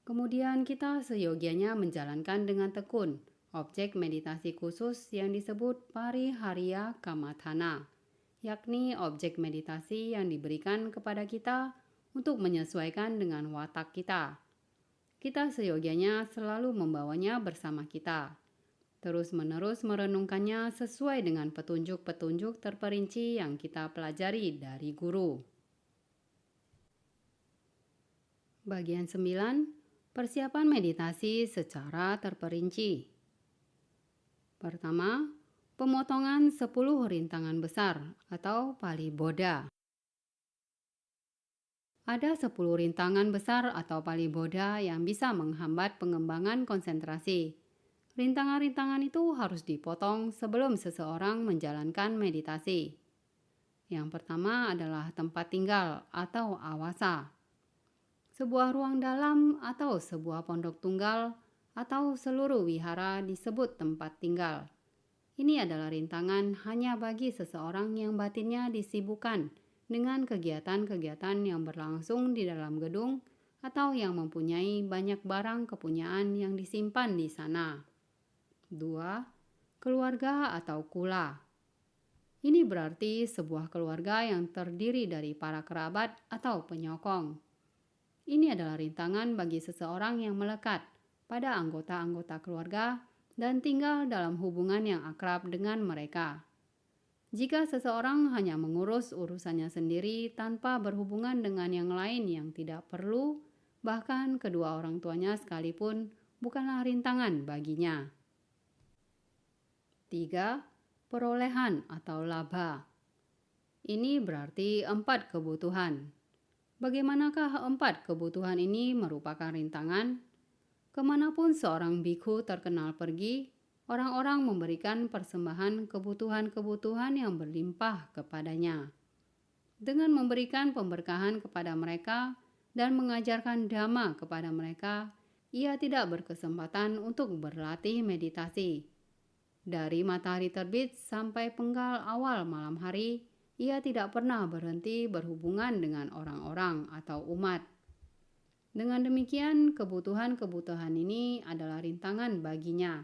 Kemudian kita seyogianya menjalankan dengan tekun objek meditasi khusus yang disebut Parihariya Kamathana, yakni objek meditasi yang diberikan kepada kita untuk menyesuaikan dengan watak kita. Kita seyogianya selalu membawanya bersama kita, terus-menerus merenungkannya sesuai dengan petunjuk-petunjuk terperinci yang kita pelajari dari guru. Bagian 9. Persiapan meditasi secara terperinci. Pertama, pemotongan 10 rintangan besar atau Pali Bodha. Ada 10 rintangan besar atau paliboda yang bisa menghambat pengembangan konsentrasi. Rintangan-rintangan itu harus dipotong sebelum seseorang menjalankan meditasi. Yang pertama adalah tempat tinggal atau awasa. Sebuah ruang dalam atau sebuah pondok tunggal atau seluruh wihara disebut tempat tinggal. Ini adalah rintangan hanya bagi seseorang yang batinnya disibukkan dengan kegiatan-kegiatan yang berlangsung di dalam gedung atau yang mempunyai banyak barang kepunyaan yang disimpan di sana. 2. Keluarga atau kula. Ini berarti sebuah keluarga yang terdiri dari para kerabat atau penyokong. Ini adalah rintangan bagi seseorang yang melekat pada anggota-anggota keluarga dan tinggal dalam hubungan yang akrab dengan mereka. Jika seseorang hanya mengurus urusannya sendiri tanpa berhubungan dengan yang lain yang tidak perlu, bahkan kedua orang tuanya sekalipun, bukanlah rintangan baginya. 3. Perolehan atau laba. Ini berarti 4 kebutuhan. Bagaimanakah 4 kebutuhan ini merupakan rintangan? Kemanapun seorang bikhu terkenal pergi, orang-orang memberikan persembahan kebutuhan-kebutuhan yang berlimpah kepadanya. Dengan memberikan pemberkahan kepada mereka dan mengajarkan dhamma kepada mereka, ia tidak berkesempatan untuk berlatih meditasi. Dari matahari terbit sampai penggal awal malam hari, ia tidak pernah berhenti berhubungan dengan orang-orang atau umat. Dengan demikian, kebutuhan-kebutuhan ini adalah rintangan baginya.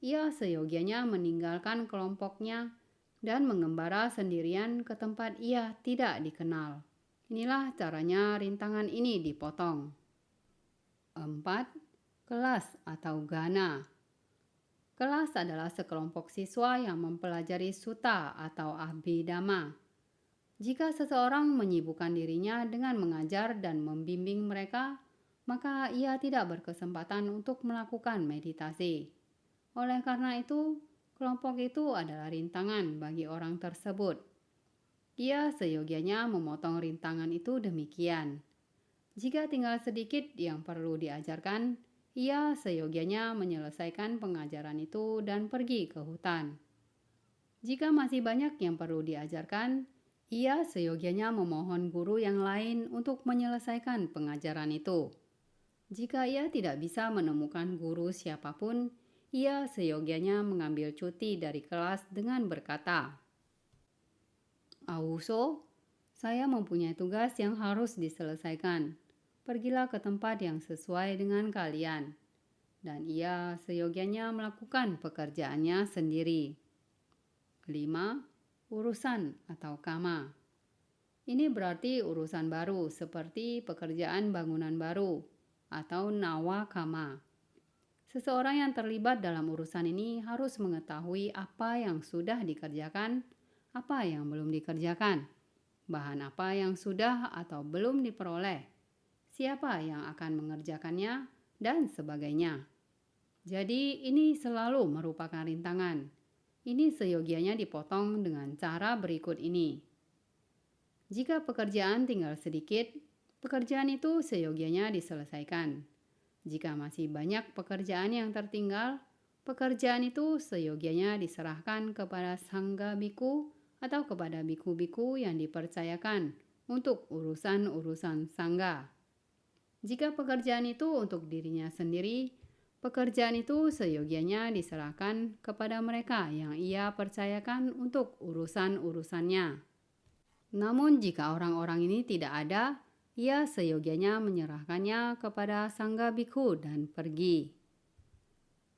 Ia seyogianya meninggalkan kelompoknya dan mengembara sendirian ke tempat ia tidak dikenal. Inilah caranya rintangan ini dipotong. 4. Kelas atau gana. Kelas adalah sekelompok siswa yang mempelajari sutta atau abhidhamma. Jika seseorang menyibukkan dirinya dengan mengajar dan membimbing mereka, maka ia tidak berkesempatan untuk melakukan meditasi. Oleh karena itu, kelompok itu adalah rintangan bagi orang tersebut. Ia seyogianya memotong rintangan itu demikian. Jika tinggal sedikit yang perlu diajarkan, ia seyogianya menyelesaikan pengajaran itu dan pergi ke hutan. Jika masih banyak yang perlu diajarkan, ia seyogianya memohon guru yang lain untuk menyelesaikan pengajaran itu. Jika ia tidak bisa menemukan guru siapapun, ia seyogianya mengambil cuti dari kelas dengan berkata, "Awuso, saya mempunyai tugas yang harus diselesaikan. Pergilah ke tempat yang sesuai dengan kalian." Dan ia seyogianya melakukan pekerjaannya sendiri. 5. Urusan atau kama. Ini berarti urusan baru seperti pekerjaan bangunan baru atau nawa kama. Seseorang yang terlibat dalam urusan ini harus mengetahui apa yang sudah dikerjakan, apa yang belum dikerjakan, bahan apa yang sudah atau belum diperoleh, siapa yang akan mengerjakannya, dan sebagainya. Jadi ini selalu merupakan rintangan. Ini seyogianya dipotong dengan cara berikut ini. Jika pekerjaan tinggal sedikit, pekerjaan itu seyogianya diselesaikan. Jika masih banyak pekerjaan yang tertinggal, pekerjaan itu seyogianya diserahkan kepada sangga biku atau kepada biku-biku yang dipercayakan untuk urusan-urusan sangga. Jika pekerjaan itu untuk dirinya sendiri, pekerjaan itu seyogianya diserahkan kepada mereka yang ia percayakan untuk urusan-urusannya. Namun jika orang-orang ini tidak ada, ia seyogianya menyerahkannya kepada sangga bikhu dan pergi.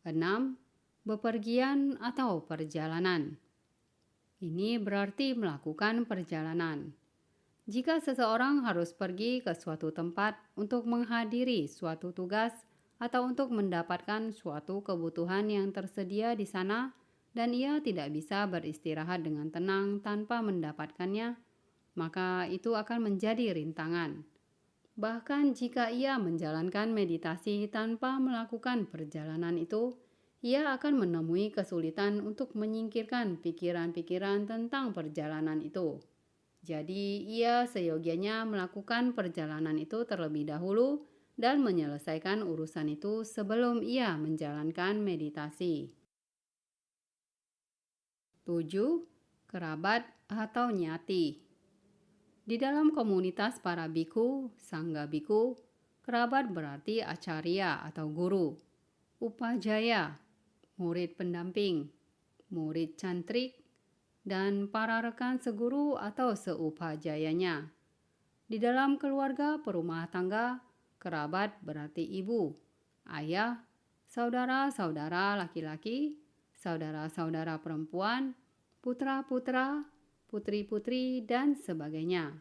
6. Bepergian atau perjalanan. Ini berarti melakukan perjalanan. Jika seseorang harus pergi ke suatu tempat untuk menghadiri suatu tugas atau untuk mendapatkan suatu kebutuhan yang tersedia di sana dan ia tidak bisa beristirahat dengan tenang tanpa mendapatkannya, maka itu akan menjadi rintangan. Bahkan jika ia menjalankan meditasi tanpa melakukan perjalanan itu, ia akan menemui kesulitan untuk menyingkirkan pikiran-pikiran tentang perjalanan itu. Jadi, ia seyogianya melakukan perjalanan itu terlebih dahulu dan menyelesaikan urusan itu sebelum ia menjalankan meditasi. 7. Kerabat atau nyati. Di dalam komunitas para biku, sangga biku, kerabat berarti acarya atau guru, upajaya, murid pendamping, murid cantrik, dan para rekan seguru atau seupajayanya. Di dalam keluarga perumah tangga, kerabat berarti ibu, ayah, saudara-saudara laki-laki, saudara-saudara perempuan, putra-putra, putri-putri, dan sebagainya.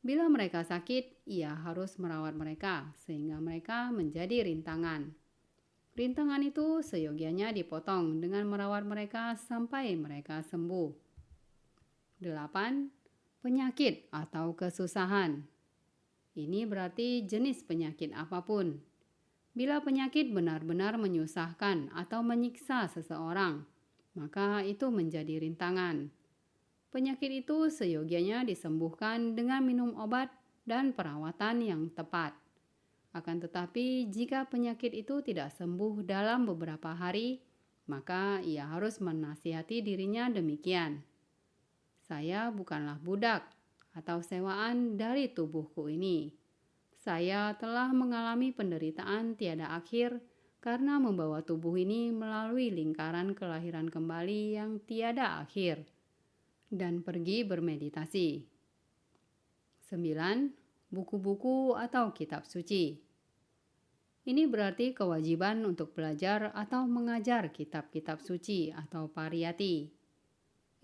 Bila mereka sakit, ia harus merawat mereka sehingga mereka menjadi rintangan. Rintangan itu seyogianya dipotong dengan merawat mereka sampai mereka sembuh. 8. Penyakit atau kesusahan. Ini berarti jenis penyakit apapun. Bila penyakit benar-benar menyusahkan atau menyiksa seseorang, maka itu menjadi rintangan. Penyakit itu seyogianya disembuhkan dengan minum obat dan perawatan yang tepat. Akan tetapi, jika penyakit itu tidak sembuh dalam beberapa hari, maka ia harus menasihati dirinya demikian. Saya bukanlah budak atau sewaan dari tubuhku ini. Saya telah mengalami penderitaan tiada akhir karena membawa tubuh ini melalui lingkaran kelahiran kembali yang tiada akhir dan pergi bermeditasi. 9. Buku-buku atau kitab suci. Ini berarti kewajiban untuk belajar atau mengajar kitab-kitab suci atau pariyati.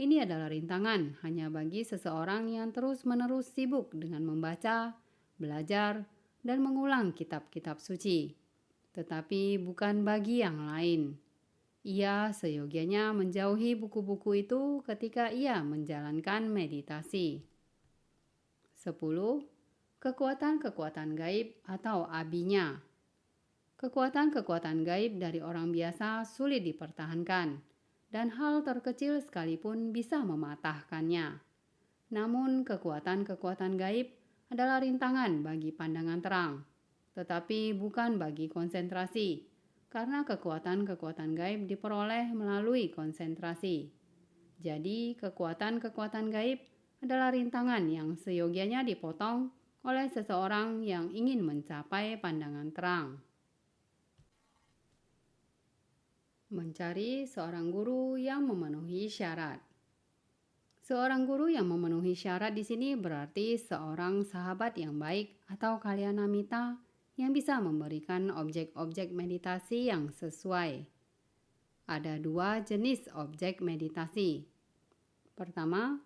Ini adalah rintangan hanya bagi seseorang yang terus-menerus sibuk dengan membaca, belajar, dan mengulang kitab-kitab suci. Tetapi bukan bagi yang lain. Ia seyogianya menjauhi buku-buku itu ketika ia menjalankan meditasi. 10. Kekuatan-kekuatan gaib atau abinya. Kekuatan-kekuatan gaib dari orang biasa sulit dipertahankan, dan hal terkecil sekalipun bisa mematahkannya. Namun kekuatan-kekuatan gaib adalah rintangan bagi pandangan terang, tetapi bukan bagi konsentrasi, karena kekuatan-kekuatan gaib diperoleh melalui konsentrasi. Jadi, kekuatan-kekuatan gaib adalah rintangan yang seyogianya dipotong oleh seseorang yang ingin mencapai pandangan terang. Mencari seorang guru yang memenuhi syarat. Seorang guru yang memenuhi syarat di sini berarti seorang sahabat yang baik atau kalyanamita yang bisa memberikan objek-objek meditasi yang sesuai. Ada 2 jenis objek meditasi. Pertama,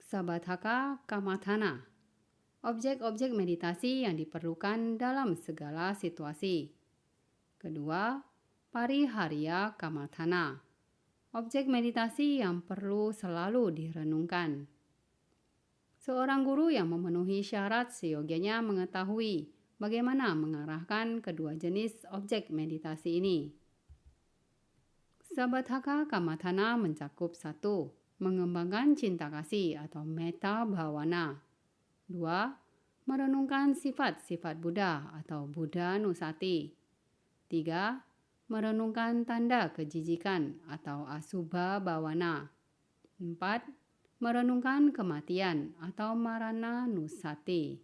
Sabatthaka Kamathana. Objek-objek meditasi yang diperlukan dalam segala situasi. Kedua, Pariharya Kamathana. Objek meditasi yang perlu selalu direnungkan. Seorang guru yang memenuhi syarat seyogianya mengetahui bagaimana mengarahkan kedua jenis objek meditasi ini. Sabatthaka Kamathana mencakup 1. Mengembangkan cinta kasih atau metta bhavana. 2. Merenungkan sifat-sifat Buddha atau Buddha Nusati. 3. Merenungkan tanda kejijikan atau asubha bhavana. 4. Merenungkan kematian atau marana nusati.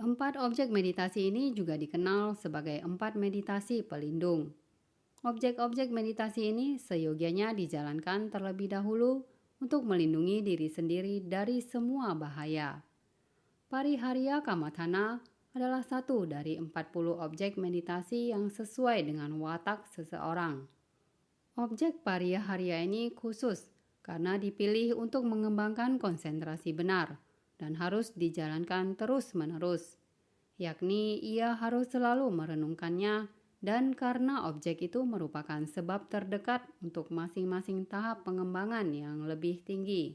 4 objek meditasi ini juga dikenal sebagai 4 meditasi pelindung. Objek-objek meditasi ini seyogianya dijalankan terlebih dahulu untuk melindungi diri sendiri dari semua bahaya. Pariharya Kamathana adalah 1 dari 40 objek meditasi yang sesuai dengan watak seseorang. Objek pariharya ini khusus karena dipilih untuk mengembangkan konsentrasi benar dan harus dijalankan terus-menerus, yakni ia harus selalu merenungkannya dan karena objek itu merupakan sebab terdekat untuk masing-masing tahap pengembangan yang lebih tinggi.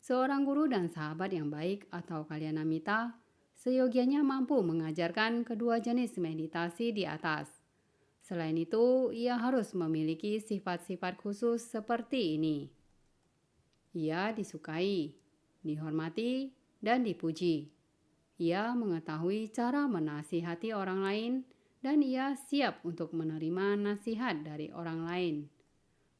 Seorang guru dan sahabat yang baik atau kalyanamita seyogianya mampu mengajarkan kedua jenis meditasi di atas. Selain itu, ia harus memiliki sifat-sifat khusus seperti ini. Ia disukai, dihormati, dan dipuji. Ia mengetahui cara menasihati orang lain dan ia siap untuk menerima nasihat dari orang lain.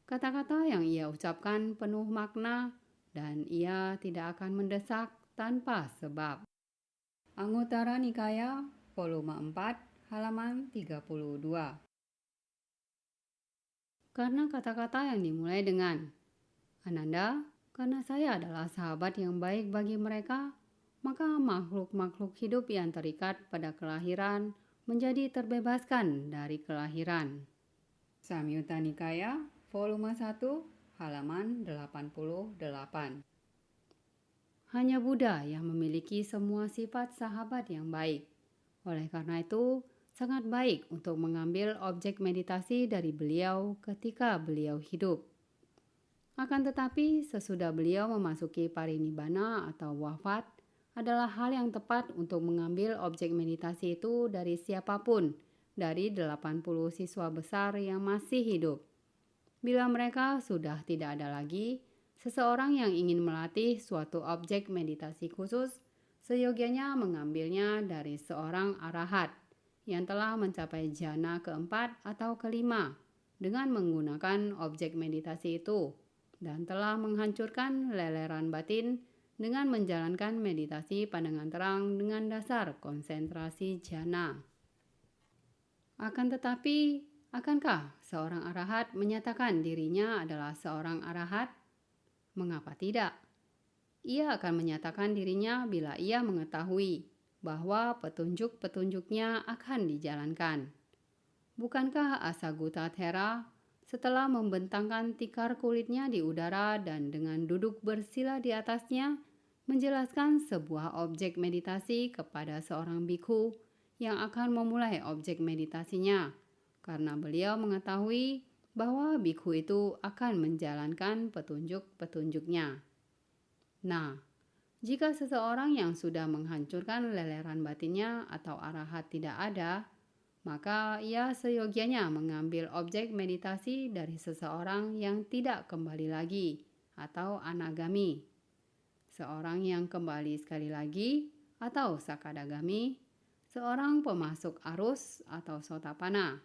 Kata-kata yang ia ucapkan penuh makna dan ia tidak akan mendesak tanpa sebab. Anguttara Nikaya, volume 4, halaman 32. Karena kata-kata yang dimulai dengan Ananda, karena saya adalah sahabat yang baik bagi mereka, maka makhluk-makhluk hidup yang terikat pada kelahiran menjadi terbebaskan dari kelahiran. Samyutta Nikaya, volume 1, halaman 88. Hanya Buddha yang memiliki semua sifat sahabat yang baik. Oleh karena itu, sangat baik untuk mengambil objek meditasi dari beliau ketika beliau hidup. Akan tetapi, sesudah beliau memasuki parinibbana atau wafat, adalah hal yang tepat untuk mengambil objek meditasi itu dari siapapun dari 80 siswa besar yang masih hidup. Bila mereka sudah tidak ada lagi, seseorang yang ingin melatih suatu objek meditasi khusus, seyogianya mengambilnya dari seorang arahat yang telah mencapai jhana keempat atau kelima dengan menggunakan objek meditasi itu dan telah menghancurkan leleran batin dengan menjalankan meditasi pandangan terang dengan dasar konsentrasi jhana. Akan tetapi, akankah seorang arahat menyatakan dirinya adalah seorang arahat? Mengapa tidak? Ia akan menyatakan dirinya bila ia mengetahui bahwa petunjuk-petunjuknya akan dijalankan. Bukankah Asagutathera setelah membentangkan tikar kulitnya di udara dan dengan duduk bersila di atasnya, menjelaskan sebuah objek meditasi kepada seorang bikhu yang akan memulai objek meditasinya, karena beliau mengetahui bahwa bikhu itu akan menjalankan petunjuk-petunjuknya. Nah, jika seseorang yang sudah menghancurkan leleran batinnya atau arahat tidak ada, maka ia seyogianya mengambil objek meditasi dari seseorang yang tidak kembali lagi atau anagami. Seorang yang kembali sekali lagi atau sakadagami, seorang pemasuk arus atau sotapana,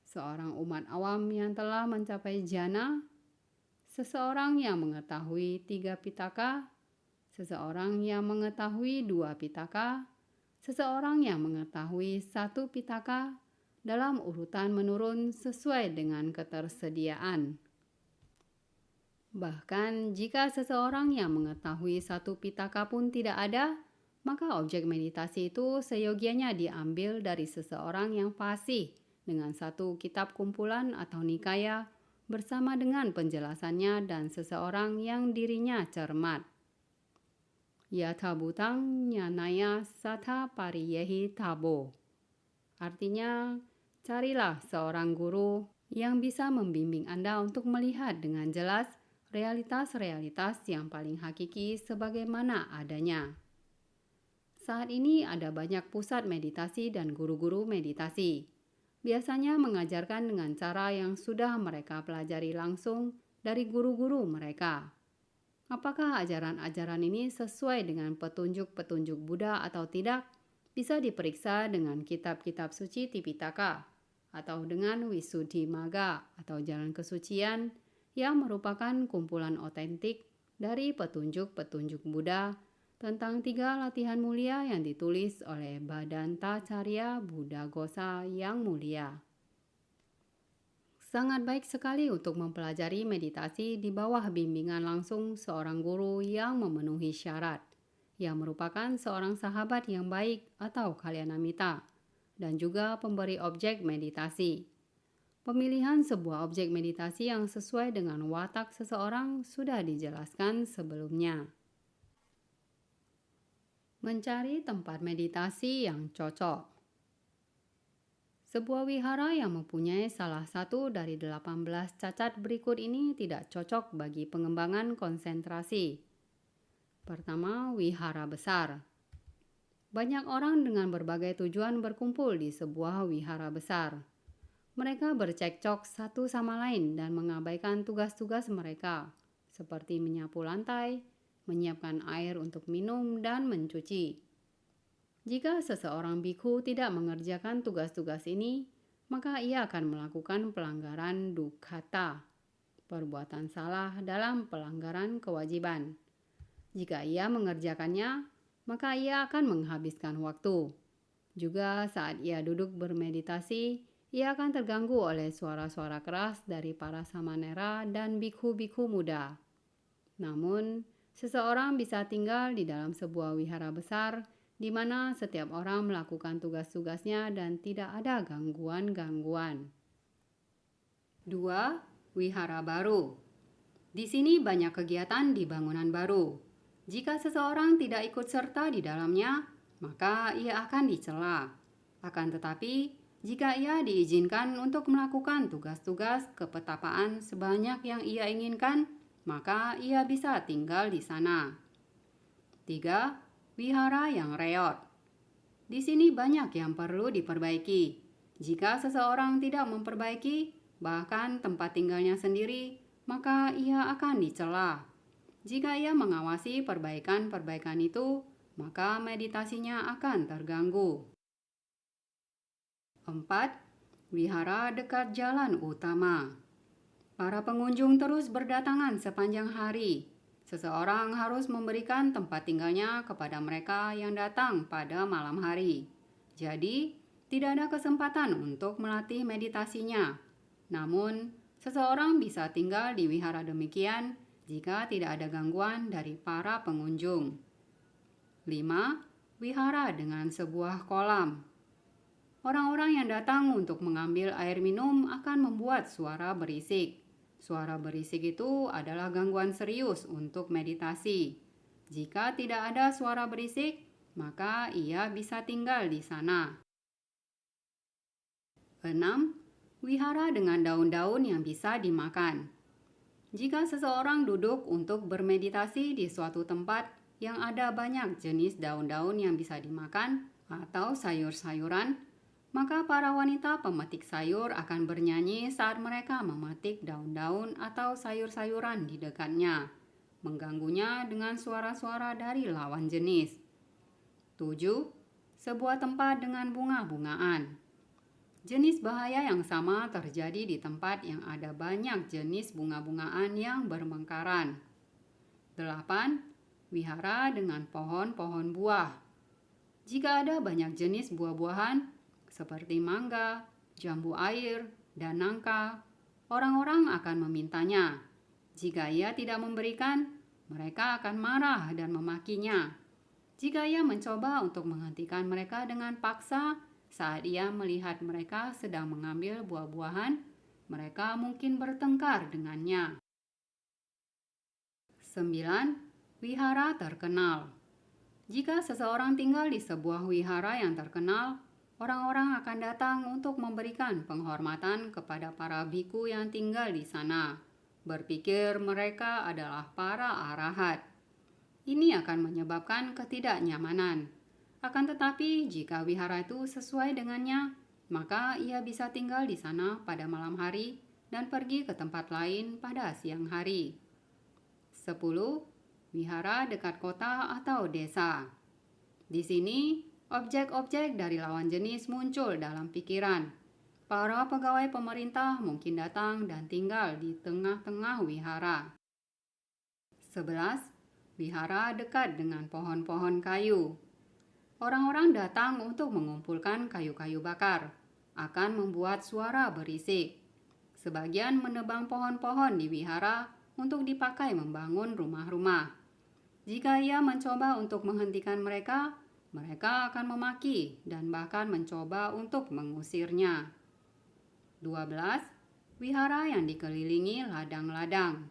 seorang umat awam yang telah mencapai jhana, seseorang yang mengetahui 3 pitaka, seseorang yang mengetahui 2 pitaka, seseorang yang mengetahui 1 pitaka dalam urutan menurun sesuai dengan ketersediaan. Bahkan jika seseorang yang mengetahui 1 pitaka pun tidak ada, maka objek meditasi itu seyogianya diambil dari seseorang yang fasih dengan 1 kitab kumpulan atau nikaya bersama dengan penjelasannya dan seseorang yang dirinya cermat. Yatha bhutang nyanaya satha pariyehi tabo. Artinya, carilah seorang guru yang bisa membimbing Anda untuk melihat dengan jelas realitas-realitas yang paling hakiki sebagaimana adanya. Saat ini ada banyak pusat meditasi dan guru-guru meditasi. Biasanya mengajarkan dengan cara yang sudah mereka pelajari langsung dari guru-guru mereka. Apakah ajaran-ajaran ini sesuai dengan petunjuk-petunjuk Buddha atau tidak? Bisa diperiksa dengan kitab-kitab suci Tipitaka atau dengan Visuddhimagga atau jalan kesucian yang merupakan kumpulan otentik dari petunjuk-petunjuk Buddha tentang 3 latihan mulia yang ditulis oleh Bhadantacarya Buddhaghosa yang mulia. Sangat baik sekali untuk mempelajari meditasi di bawah bimbingan langsung seorang guru yang memenuhi syarat, yang merupakan seorang sahabat yang baik atau kalyanamita, dan juga pemberi objek meditasi. Pemilihan sebuah objek meditasi yang sesuai dengan watak seseorang sudah dijelaskan sebelumnya. Mencari tempat meditasi yang cocok. Sebuah wihara yang mempunyai salah satu dari 18 cacat berikut ini tidak cocok bagi pengembangan konsentrasi. Pertama, wihara besar. Banyak orang dengan berbagai tujuan berkumpul di sebuah wihara besar. Mereka bercekcok satu sama lain dan mengabaikan tugas-tugas mereka, seperti menyapu lantai, menyiapkan air untuk minum, dan mencuci. Jika seseorang bikhu tidak mengerjakan tugas-tugas ini, maka ia akan melakukan pelanggaran dukkata, perbuatan salah dalam pelanggaran kewajiban. Jika ia mengerjakannya, maka ia akan menghabiskan waktu. Juga saat ia duduk bermeditasi, ia akan terganggu oleh suara-suara keras dari para samanera dan bikhu-bikhu muda. Namun, seseorang bisa tinggal di dalam sebuah wihara besar di mana setiap orang melakukan tugas-tugasnya dan tidak ada gangguan-gangguan. 2. Wihara baru. Di sini banyak kegiatan di bangunan baru. Jika seseorang tidak ikut serta di dalamnya, maka ia akan dicela. Akan tetapi, jika ia diizinkan untuk melakukan tugas-tugas kepetapaan sebanyak yang ia inginkan, maka ia bisa tinggal di sana. 3. Wihara yang reot. Di sini banyak yang perlu diperbaiki. Jika seseorang tidak memperbaiki, bahkan tempat tinggalnya sendiri, maka ia akan dicela. Jika ia mengawasi perbaikan-perbaikan itu, maka meditasinya akan terganggu. 4. Wihara dekat jalan utama. Para pengunjung terus berdatangan sepanjang hari. Seseorang harus memberikan tempat tinggalnya kepada mereka yang datang pada malam hari. Jadi, tidak ada kesempatan untuk melatih meditasinya. Namun, seseorang bisa tinggal di wihara demikian jika tidak ada gangguan dari para pengunjung. 5. Wihara dengan sebuah kolam. Orang-orang yang datang untuk mengambil air minum akan membuat suara berisik. Suara berisik itu adalah gangguan serius untuk meditasi. Jika tidak ada suara berisik, maka ia bisa tinggal di sana. 6. Wihara dengan daun-daun yang bisa dimakan. Jika seseorang duduk untuk bermeditasi di suatu tempat yang ada banyak jenis daun-daun yang bisa dimakan atau sayur-sayuran, maka para wanita pemetik sayur akan bernyanyi saat mereka memetik daun-daun atau sayur-sayuran di dekatnya, mengganggunya dengan suara-suara dari lawan jenis. 7. Sebuah tempat dengan bunga-bungaan. Jenis bahaya yang sama terjadi di tempat yang ada banyak jenis bunga-bungaan yang bermekaran. 8. Wihara dengan pohon-pohon buah. Jika ada banyak jenis buah-buahan, seperti mangga, jambu air, dan nangka, orang-orang akan memintanya. Jika ia tidak memberikan, mereka akan marah dan memakinya. Jika ia mencoba untuk menghentikan mereka dengan paksa saat ia melihat mereka sedang mengambil buah-buahan, mereka mungkin bertengkar dengannya. 9. Wihara terkenal. Jika seseorang tinggal di sebuah wihara yang terkenal, orang-orang akan datang untuk memberikan penghormatan kepada para biku yang tinggal di sana. Berpikir mereka adalah para arahat. Ini akan menyebabkan ketidaknyamanan. Akan tetapi, jika wihara itu sesuai dengannya, maka ia bisa tinggal di sana pada malam hari dan pergi ke tempat lain pada siang hari. 10. Wihara dekat kota atau desa. Di sini, objek-objek dari lawan jenis muncul dalam pikiran. Para pegawai pemerintah mungkin datang dan tinggal di tengah-tengah wihara. 11. Wihara dekat dengan pohon-pohon kayu. Orang-orang datang untuk mengumpulkan kayu-kayu bakar, akan membuat suara berisik. Sebagian menebang pohon-pohon di wihara untuk dipakai membangun rumah-rumah. Jika ia mencoba untuk menghentikan mereka, mereka akan memaki dan bahkan mencoba untuk mengusirnya. 12. Wihara yang dikelilingi ladang-ladang.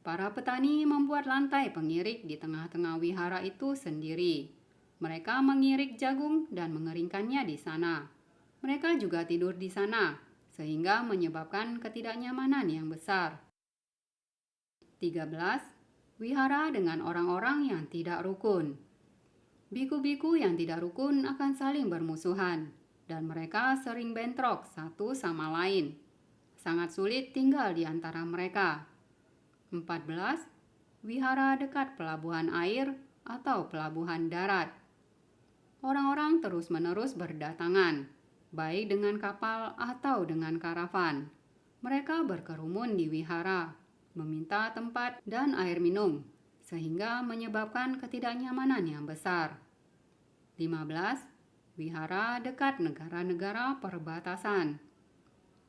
Para petani membuat lantai pengirik di tengah-tengah wihara itu sendiri. Mereka mengirik jagung dan mengeringkannya di sana. Mereka juga tidur di sana, sehingga menyebabkan ketidaknyamanan yang besar. 13. Wihara dengan orang-orang yang tidak rukun. Biku-biku yang tidak rukun akan saling bermusuhan, dan mereka sering bentrok satu sama lain. Sangat sulit tinggal di antara mereka. 14. Wihara dekat pelabuhan air atau pelabuhan darat. Orang-orang terus-menerus berdatangan, baik dengan kapal atau dengan karavan. Mereka berkerumun di wihara, meminta tempat dan air minum, sehingga menyebabkan ketidaknyamanan yang besar. 15. Wihara dekat negara-negara perbatasan.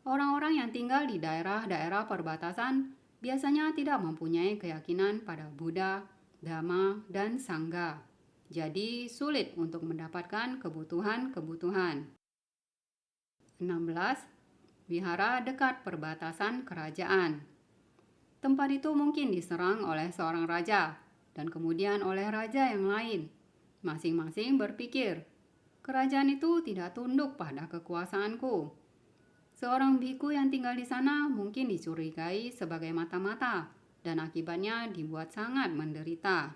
Orang-orang yang tinggal di daerah-daerah perbatasan biasanya tidak mempunyai keyakinan pada Buddha, Dhamma, dan Sangha. Jadi sulit untuk mendapatkan kebutuhan-kebutuhan. 16. Wihara dekat perbatasan kerajaan. Tempat itu mungkin diserang oleh seorang raja dan kemudian oleh raja yang lain. Masing-masing berpikir, kerajaan itu tidak tunduk pada kekuasaanku. Seorang biku yang tinggal di sana mungkin dicurigai sebagai mata-mata dan akibatnya dibuat sangat menderita.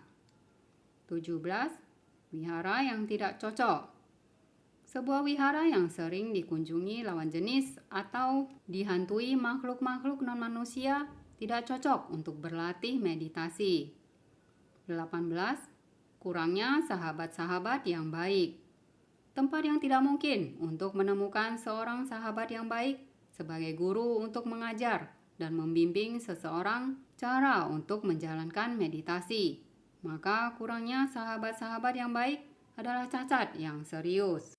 17. Wihara yang tidak cocok. Sebuah wihara yang sering dikunjungi lawan jenis atau dihantui makhluk-makhluk non-manusia tidak cocok untuk berlatih meditasi. 18. Kurangnya sahabat-sahabat yang baik. Tempat yang tidak mungkin untuk menemukan seorang sahabat yang baik sebagai guru untuk mengajar dan membimbing seseorang cara untuk menjalankan meditasi. Maka kurangnya sahabat-sahabat yang baik adalah cacat yang serius.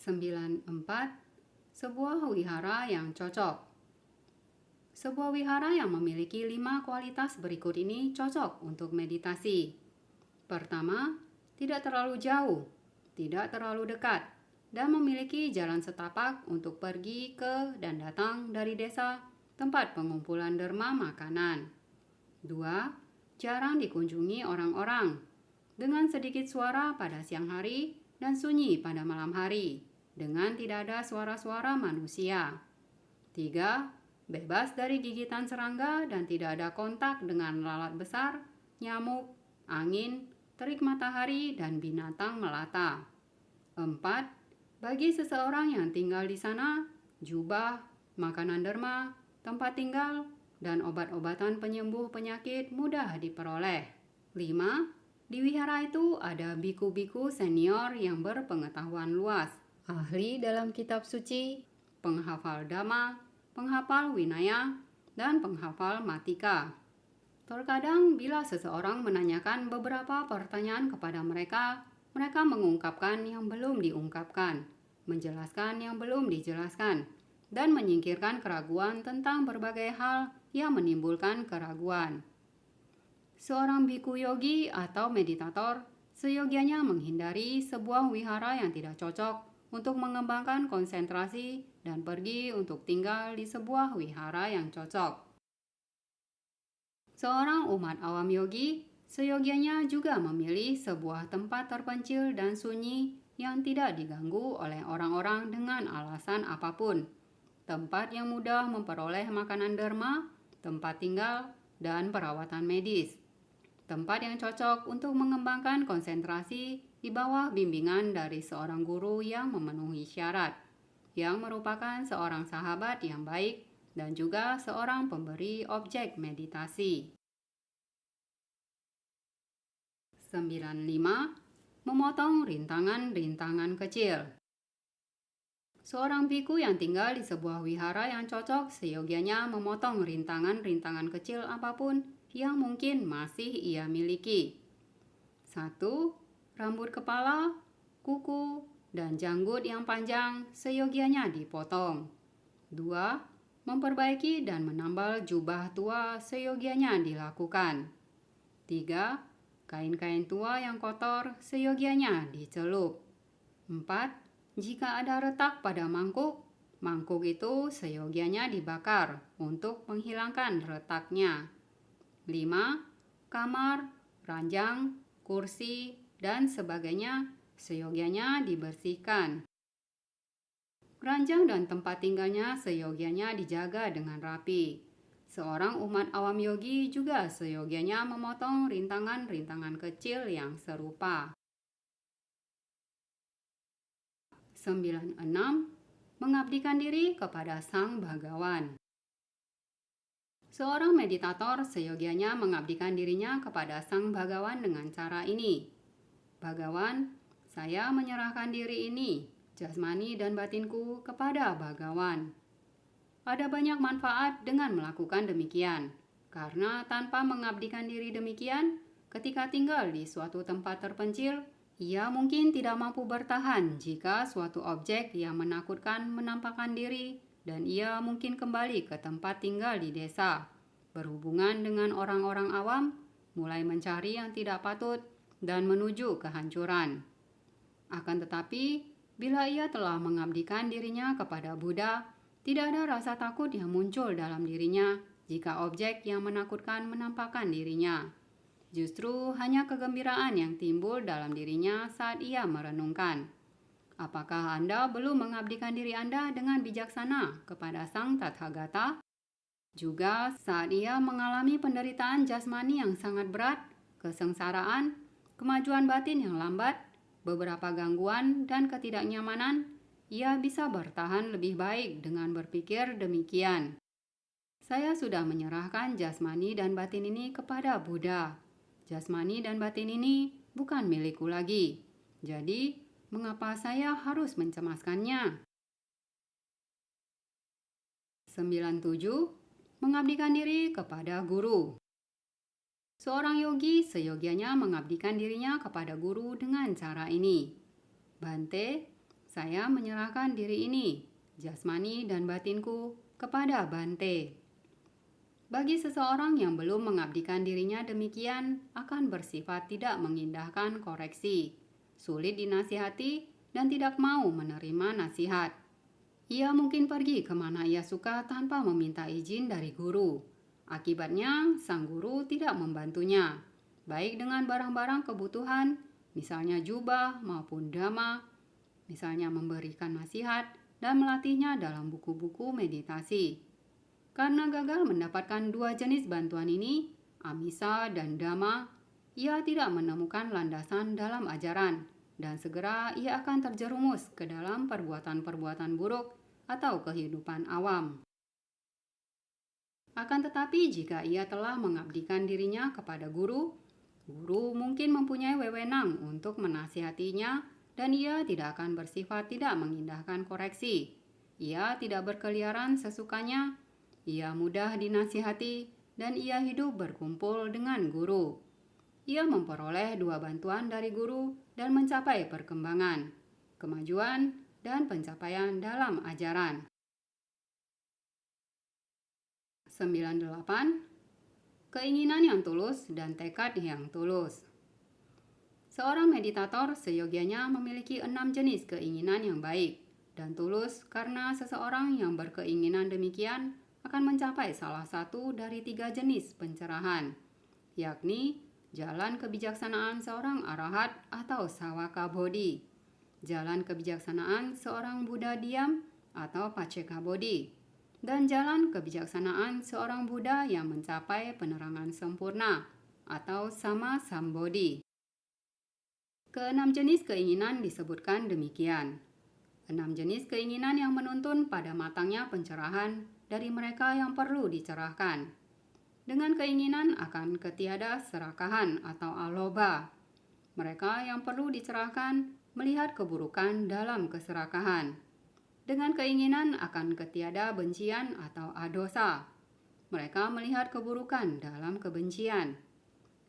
94. Sebuah wihara yang cocok. Sebuah wihara yang memiliki 5 kualitas berikut ini cocok untuk meditasi. Pertama, tidak terlalu jauh, tidak terlalu dekat, dan memiliki jalan setapak untuk pergi ke dan datang dari desa tempat pengumpulan derma makanan. 2. Jarang dikunjungi orang-orang, dengan sedikit suara pada siang hari dan sunyi pada malam hari, dengan tidak ada suara-suara manusia. 3. Bebas dari gigitan serangga dan tidak ada kontak dengan lalat besar, nyamuk, angin, terik matahari, dan binatang melata. 4. Bagi seseorang yang tinggal di sana, jubah, makanan derma, tempat tinggal, dan obat-obatan penyembuh penyakit mudah diperoleh. 5. Di wihara itu ada biku-biku senior yang berpengetahuan luas, ahli dalam kitab suci, penghafal Dhamma, penghafal Winaya, dan penghafal Matika. Terkadang bila seseorang menanyakan beberapa pertanyaan kepada mereka, mereka mengungkapkan yang belum diungkapkan, menjelaskan yang belum dijelaskan, dan menyingkirkan keraguan tentang berbagai hal yang menimbulkan keraguan. Seorang biku yogi atau meditator seyogianya menghindari sebuah wihara yang tidak cocok untuk mengembangkan konsentrasi dan pergi untuk tinggal di sebuah wihara yang cocok. Seorang umat awam yogi seyogianya juga memilih sebuah tempat terpencil dan sunyi yang tidak diganggu oleh orang-orang dengan alasan apapun. Tempat yang mudah memperoleh makanan derma, tempat tinggal, dan perawatan medis. Tempat yang cocok untuk mengembangkan konsentrasi di bawah bimbingan dari seorang guru yang memenuhi syarat, yang merupakan seorang sahabat yang baik dan juga seorang pemberi objek meditasi. 95. Memotong rintangan-rintangan kecil. Seorang biku yang tinggal di sebuah wihara yang cocok seyogianya memotong rintangan-rintangan kecil apapun yang mungkin masih ia miliki. 1. Rambut kepala, kuku, dan janggut yang panjang seyogianya dipotong. 2. Memperbaiki dan menambal jubah tua seyogianya dilakukan. 3. Kain-kain tua yang kotor seyogianya dicelup. 4. Jika ada retak pada mangkuk, mangkuk itu seyogianya dibakar untuk menghilangkan retaknya. 5. Kamar, ranjang, kursi, dan sebagainya seyogianya dibersihkan. Ranjang dan tempat tinggalnya seyogianya dijaga dengan rapi. Seorang umat awam yogi juga seyogianya memotong rintangan-rintangan kecil yang serupa. 96. Mengabdikan diri kepada Sang Bhagawan. Seorang meditator seyogianya mengabdikan dirinya kepada Sang Bhagawan dengan cara ini. Bhagawan, saya menyerahkan diri ini, jasmani dan batinku, kepada Bhagawan. Ada banyak manfaat dengan melakukan demikian, karena tanpa mengabdikan diri demikian, ketika tinggal di suatu tempat terpencil, ia mungkin tidak mampu bertahan jika suatu objek yang menakutkan menampakkan diri, dan ia mungkin kembali ke tempat tinggal di desa, berhubungan dengan orang-orang awam, mulai mencari yang tidak patut, dan menuju kehancuran. Akan tetapi, bila ia telah mengabdikan dirinya kepada Buddha, tidak ada rasa takut yang muncul dalam dirinya jika objek yang menakutkan menampakkan dirinya. Justru hanya kegembiraan yang timbul dalam dirinya saat ia merenungkan. Apakah Anda belum mengabdikan diri Anda dengan bijaksana kepada Sang Tathagata? Juga saat ia mengalami penderitaan jasmani yang sangat berat, kesengsaraan, kemajuan batin yang lambat, beberapa gangguan dan ketidaknyamanan, ia bisa bertahan lebih baik dengan berpikir demikian. Saya sudah menyerahkan jasmani dan batin ini kepada Buddha. Jasmani dan batin ini bukan milikku lagi. Jadi, mengapa saya harus mencemaskannya? 97. Mengabdikan diri kepada guru. Seorang yogi seyogianya mengabdikan dirinya kepada guru dengan cara ini. Bante, saya menyerahkan diri ini, jasmani dan batinku, kepada Bante. Bagi seseorang yang belum mengabdikan dirinya demikian, akan bersifat tidak mengindahkan koreksi, sulit dinasihati, dan tidak mau menerima nasihat. Ia mungkin pergi kemana ia suka tanpa meminta izin dari guru. Akibatnya, sang guru tidak membantunya, baik dengan barang-barang kebutuhan, misalnya jubah maupun dhamma, misalnya memberikan nasihat dan melatihnya dalam buku-buku meditasi. Karena gagal mendapatkan dua jenis bantuan ini, amisa dan dhamma, ia tidak menemukan landasan dalam ajaran, dan segera ia akan terjerumus ke dalam perbuatan-perbuatan buruk atau kehidupan awam. Akan tetapi jika ia telah mengabdikan dirinya kepada guru, guru mungkin mempunyai wewenang untuk menasihatinya dan ia tidak akan bersifat tidak mengindahkan koreksi. Ia tidak berkeliaran sesukanya, ia mudah dinasihati dan ia hidup berkumpul dengan guru. Ia memperoleh dua bantuan dari guru dan mencapai perkembangan, kemajuan, dan pencapaian dalam ajaran. 98. Keinginan yang tulus dan tekad yang tulus. Seorang meditator seyogianya memiliki 6 jenis keinginan yang baik dan tulus karena seseorang yang berkeinginan demikian akan mencapai salah satu dari 3 jenis pencerahan, yakni jalan kebijaksanaan seorang arahat atau sawaka bodhi, jalan kebijaksanaan seorang Buddha diam atau paceka bodhi, dan jalan kebijaksanaan seorang Buddha yang mencapai penerangan sempurna atau sama sambodhi. Keenam jenis keinginan disebutkan demikian. 6 jenis keinginan yang menuntun pada matangnya pencerahan dari mereka yang perlu dicerahkan. Dengan keinginan akan ketiada serakahan atau aloba. Mereka yang perlu dicerahkan melihat keburukan dalam keserakahan. Dengan keinginan akan ketiada bencian atau adosa. Mereka melihat keburukan dalam kebencian.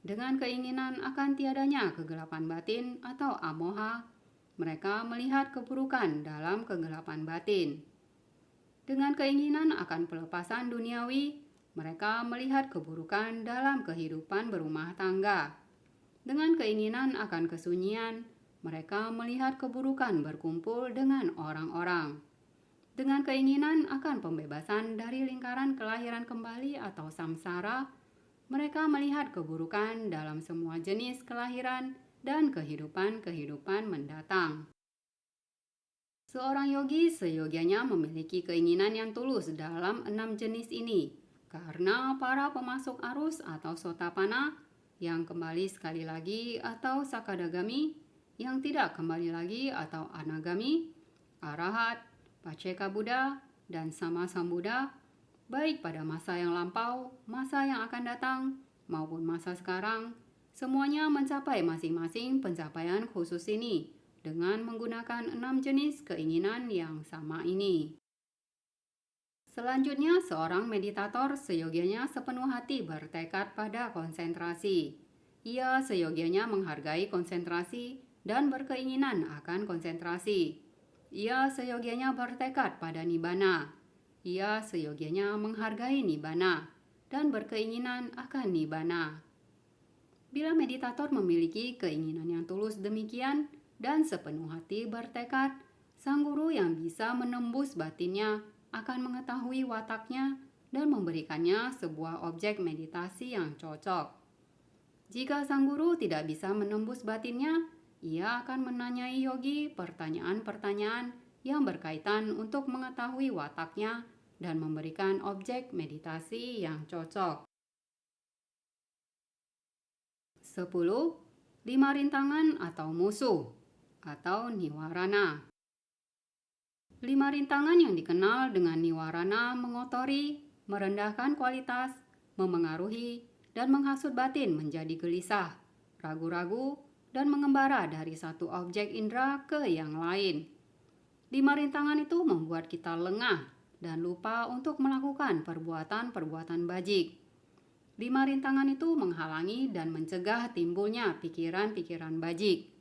Dengan keinginan akan tiadanya kegelapan batin atau amoha, mereka melihat keburukan dalam kegelapan batin. Dengan keinginan akan pelepasan duniawi, mereka melihat keburukan dalam kehidupan berumah tangga. Dengan keinginan akan kesunyian, mereka melihat keburukan berkumpul dengan orang-orang. Dengan keinginan akan pembebasan dari lingkaran kelahiran kembali atau samsara, mereka melihat keburukan dalam semua jenis kelahiran dan kehidupan-kehidupan mendatang. Seorang yogi seyogianya memiliki keinginan yang tulus dalam 6 jenis ini, karena para pemasuk arus atau sotapana yang kembali sekali lagi atau sakadagami, yang tidak kembali lagi atau anagami, arahat, paceka Buddha, dan sama sambuddha Baik pada masa yang lampau, masa yang akan datang, maupun masa sekarang, semuanya mencapai masing-masing pencapaian khusus ini dengan menggunakan 6 jenis keinginan yang sama ini. Selanjutnya, seorang meditator seyogianya sepenuh hati bertekad pada konsentrasi. Ia seyogianya menghargai konsentrasi dan berkeinginan akan konsentrasi. Ia seyogianya bertekad pada nibbana. Ia seyogianya menghargai nibbana dan berkeinginan akan nibbana. Bila meditator memiliki keinginan yang tulus demikian dan sepenuh hati bertekad, sang guru yang bisa menembus batinnya akan mengetahui wataknya dan memberikannya sebuah objek meditasi yang cocok. Jika sang guru tidak bisa menembus batinnya, ia akan menanyai yogi pertanyaan-pertanyaan yang berkaitan untuk mengetahui wataknya dan memberikan objek meditasi yang cocok. 10. 5 rintangan atau musuh atau niwarana. 5 rintangan yang dikenal dengan niwarana mengotori, merendahkan kualitas, memengaruhi, dan menghasut batin menjadi gelisah, ragu-ragu, dan mengembara dari satu objek indera ke yang lain. 5 rintangan itu membuat kita lengah dan lupa untuk melakukan perbuatan-perbuatan bajik. 5 rintangan itu menghalangi dan mencegah timbulnya pikiran-pikiran bajik,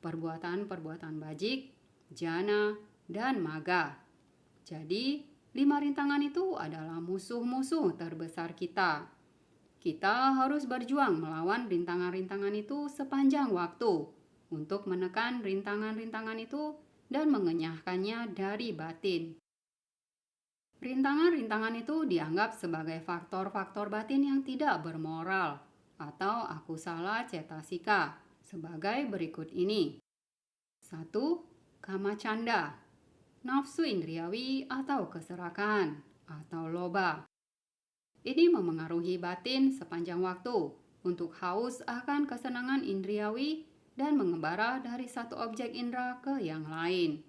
perbuatan-perbuatan bajik, jana, dan maga. Jadi, 5 rintangan itu adalah musuh-musuh terbesar kita. Kita harus berjuang melawan rintangan-rintangan itu sepanjang waktu untuk menekan rintangan-rintangan itu dan mengenyahkannya dari batin. Rintangan-rintangan itu dianggap sebagai faktor-faktor batin yang tidak bermoral atau akusala cetasika sebagai berikut ini. 1. Kamacanda, nafsu indriawi atau keserakahan atau loba. Ini memengaruhi batin sepanjang waktu untuk haus akan kesenangan indriawi dan mengembara dari satu objek indera ke yang lain.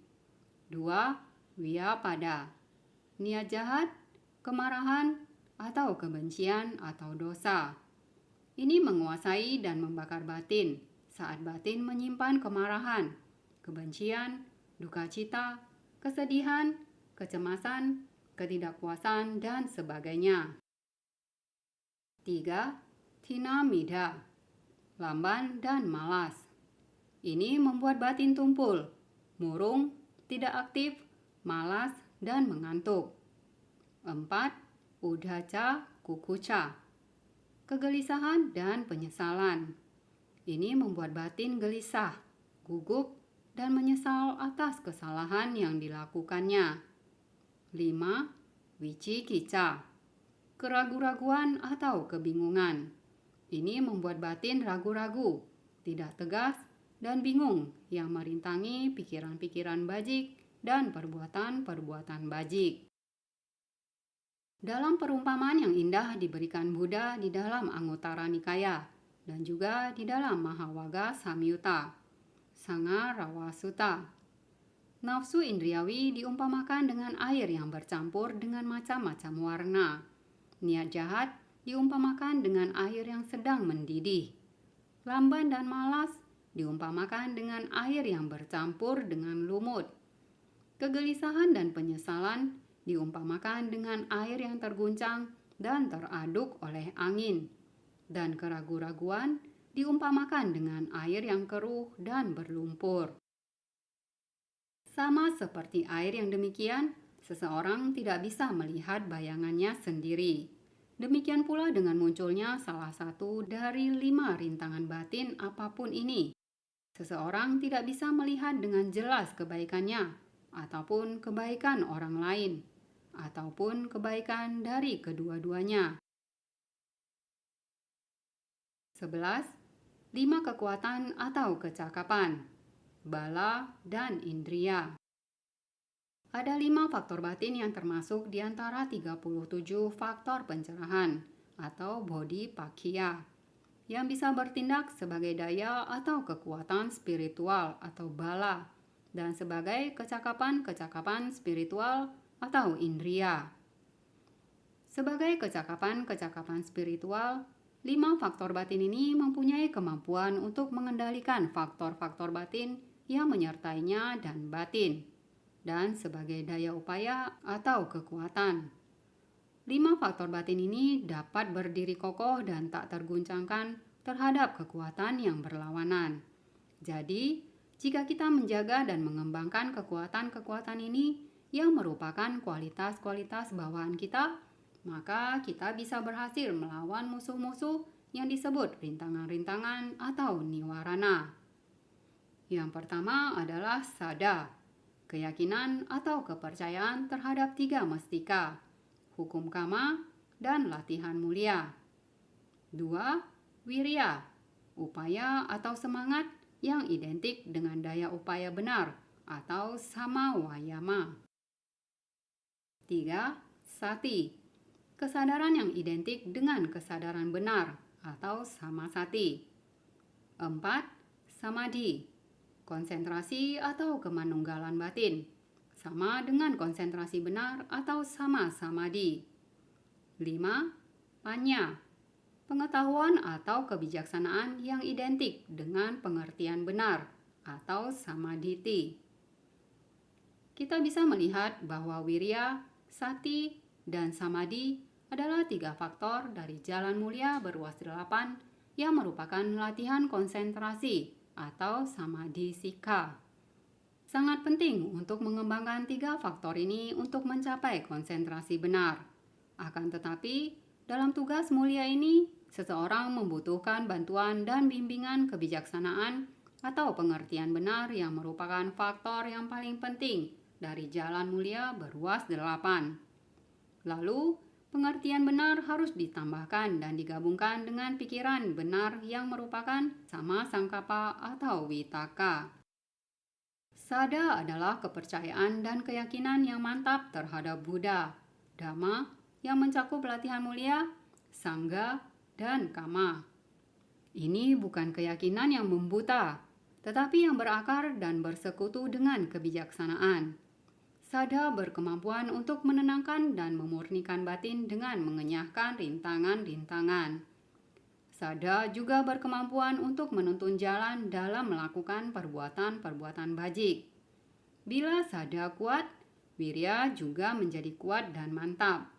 2. Vyapada, niat jahat, kemarahan, atau kebencian atau dosa. Ini menguasai dan membakar batin saat batin menyimpan kemarahan, kebencian, duka cita, kesedihan, kecemasan, ketidakpuasan, dan sebagainya. 3. Tinamida, lamban dan malas. Ini membuat batin tumpul, murung, tidak aktif, malas, dan mengantuk. 4. Udhaca kukuca, kegelisahan dan penyesalan. Ini membuat batin gelisah, gugup, dan menyesal atas kesalahan yang dilakukannya. 5. Wicikica, keraguan-raguan atau kebingungan. Ini membuat batin ragu-ragu, tidak tegas, dan bingung yang merintangi pikiran-pikiran bajik dan perbuatan-perbuatan bajik. Dalam perumpamaan yang indah diberikan Buddha di dalam Anguttara Nikaya dan juga di dalam Mahawaga Samyutta, Sangha Rawa Sutta. Nafsu indriawi diumpamakan dengan air yang bercampur dengan macam-macam warna. Niat jahat diumpamakan dengan air yang sedang mendidih. Lamban dan malas diumpamakan dengan air yang bercampur dengan lumut. Kegelisahan dan penyesalan diumpamakan dengan air yang terguncang dan teraduk oleh angin. Dan keraguan-raguan diumpamakan dengan air yang keruh dan berlumpur. Sama seperti air yang demikian, seseorang tidak bisa melihat bayangannya sendiri. Demikian pula dengan munculnya salah satu dari 5 rintangan batin apapun ini. Seseorang tidak bisa melihat dengan jelas kebaikannya, ataupun kebaikan orang lain, ataupun kebaikan dari kedua-duanya. 11. 5 kekuatan atau kecakapan, bala dan indria. Ada 5 faktor batin yang termasuk di antara 37 faktor pencerahan atau bodhipakkhya yang bisa bertindak sebagai daya atau kekuatan spiritual atau bala dan sebagai kecakapan-kecakapan spiritual atau indria. Sebagai kecakapan-kecakapan spiritual, 5 faktor batin ini mempunyai kemampuan untuk mengendalikan faktor-faktor batin yang menyertainya dan batin, dan sebagai daya upaya atau kekuatan. 5 faktor batin ini dapat berdiri kokoh dan tak terguncangkan terhadap kekuatan yang berlawanan. Jadi, jika kita menjaga dan mengembangkan kekuatan-kekuatan ini yang merupakan kualitas-kualitas bawaan kita, maka kita bisa berhasil melawan musuh-musuh yang disebut rintangan-rintangan atau niwarana. Yang pertama adalah sada, keyakinan atau kepercayaan terhadap 3 mestika, hukum kama, dan latihan mulia. 2. Wirya, upaya atau semangat yang identik dengan daya upaya benar atau sama wayama. 3. Sati, kesadaran yang identik dengan kesadaran benar atau sama sati. 4. Samadhi, konsentrasi atau kemanunggalan batin, sama dengan konsentrasi benar atau sama samadhi. 5. Panya, pengetahuan atau kebijaksanaan yang identik dengan pengertian benar atau samadhiti. Kita bisa melihat bahwa wirya, sati, dan samadhi adalah 3 faktor dari jalan mulia berluas 8 yang merupakan latihan konsentrasi atau samadhi sikha. Sangat penting untuk mengembangkan 3 faktor ini untuk mencapai konsentrasi benar. Akan tetapi, dalam tugas mulia ini, seseorang membutuhkan bantuan dan bimbingan kebijaksanaan atau pengertian benar yang merupakan faktor yang paling penting dari jalan mulia berluas 8. Lalu, pengertian benar harus ditambahkan dan digabungkan dengan pikiran benar yang merupakan sama sangkapa atau vitaka. Sada adalah kepercayaan dan keyakinan yang mantap terhadap Buddha, Dhamma yang mencakup latihan mulia, Sangha, dan Kama. Ini bukan keyakinan yang membuta, tetapi yang berakar dan bersekutu dengan kebijaksanaan. Sada berkemampuan untuk menenangkan dan memurnikan batin dengan mengenyahkan rintangan-rintangan. Sada juga berkemampuan untuk menuntun jalan dalam melakukan perbuatan-perbuatan bajik. Bila sada kuat, wirya juga menjadi kuat dan mantap.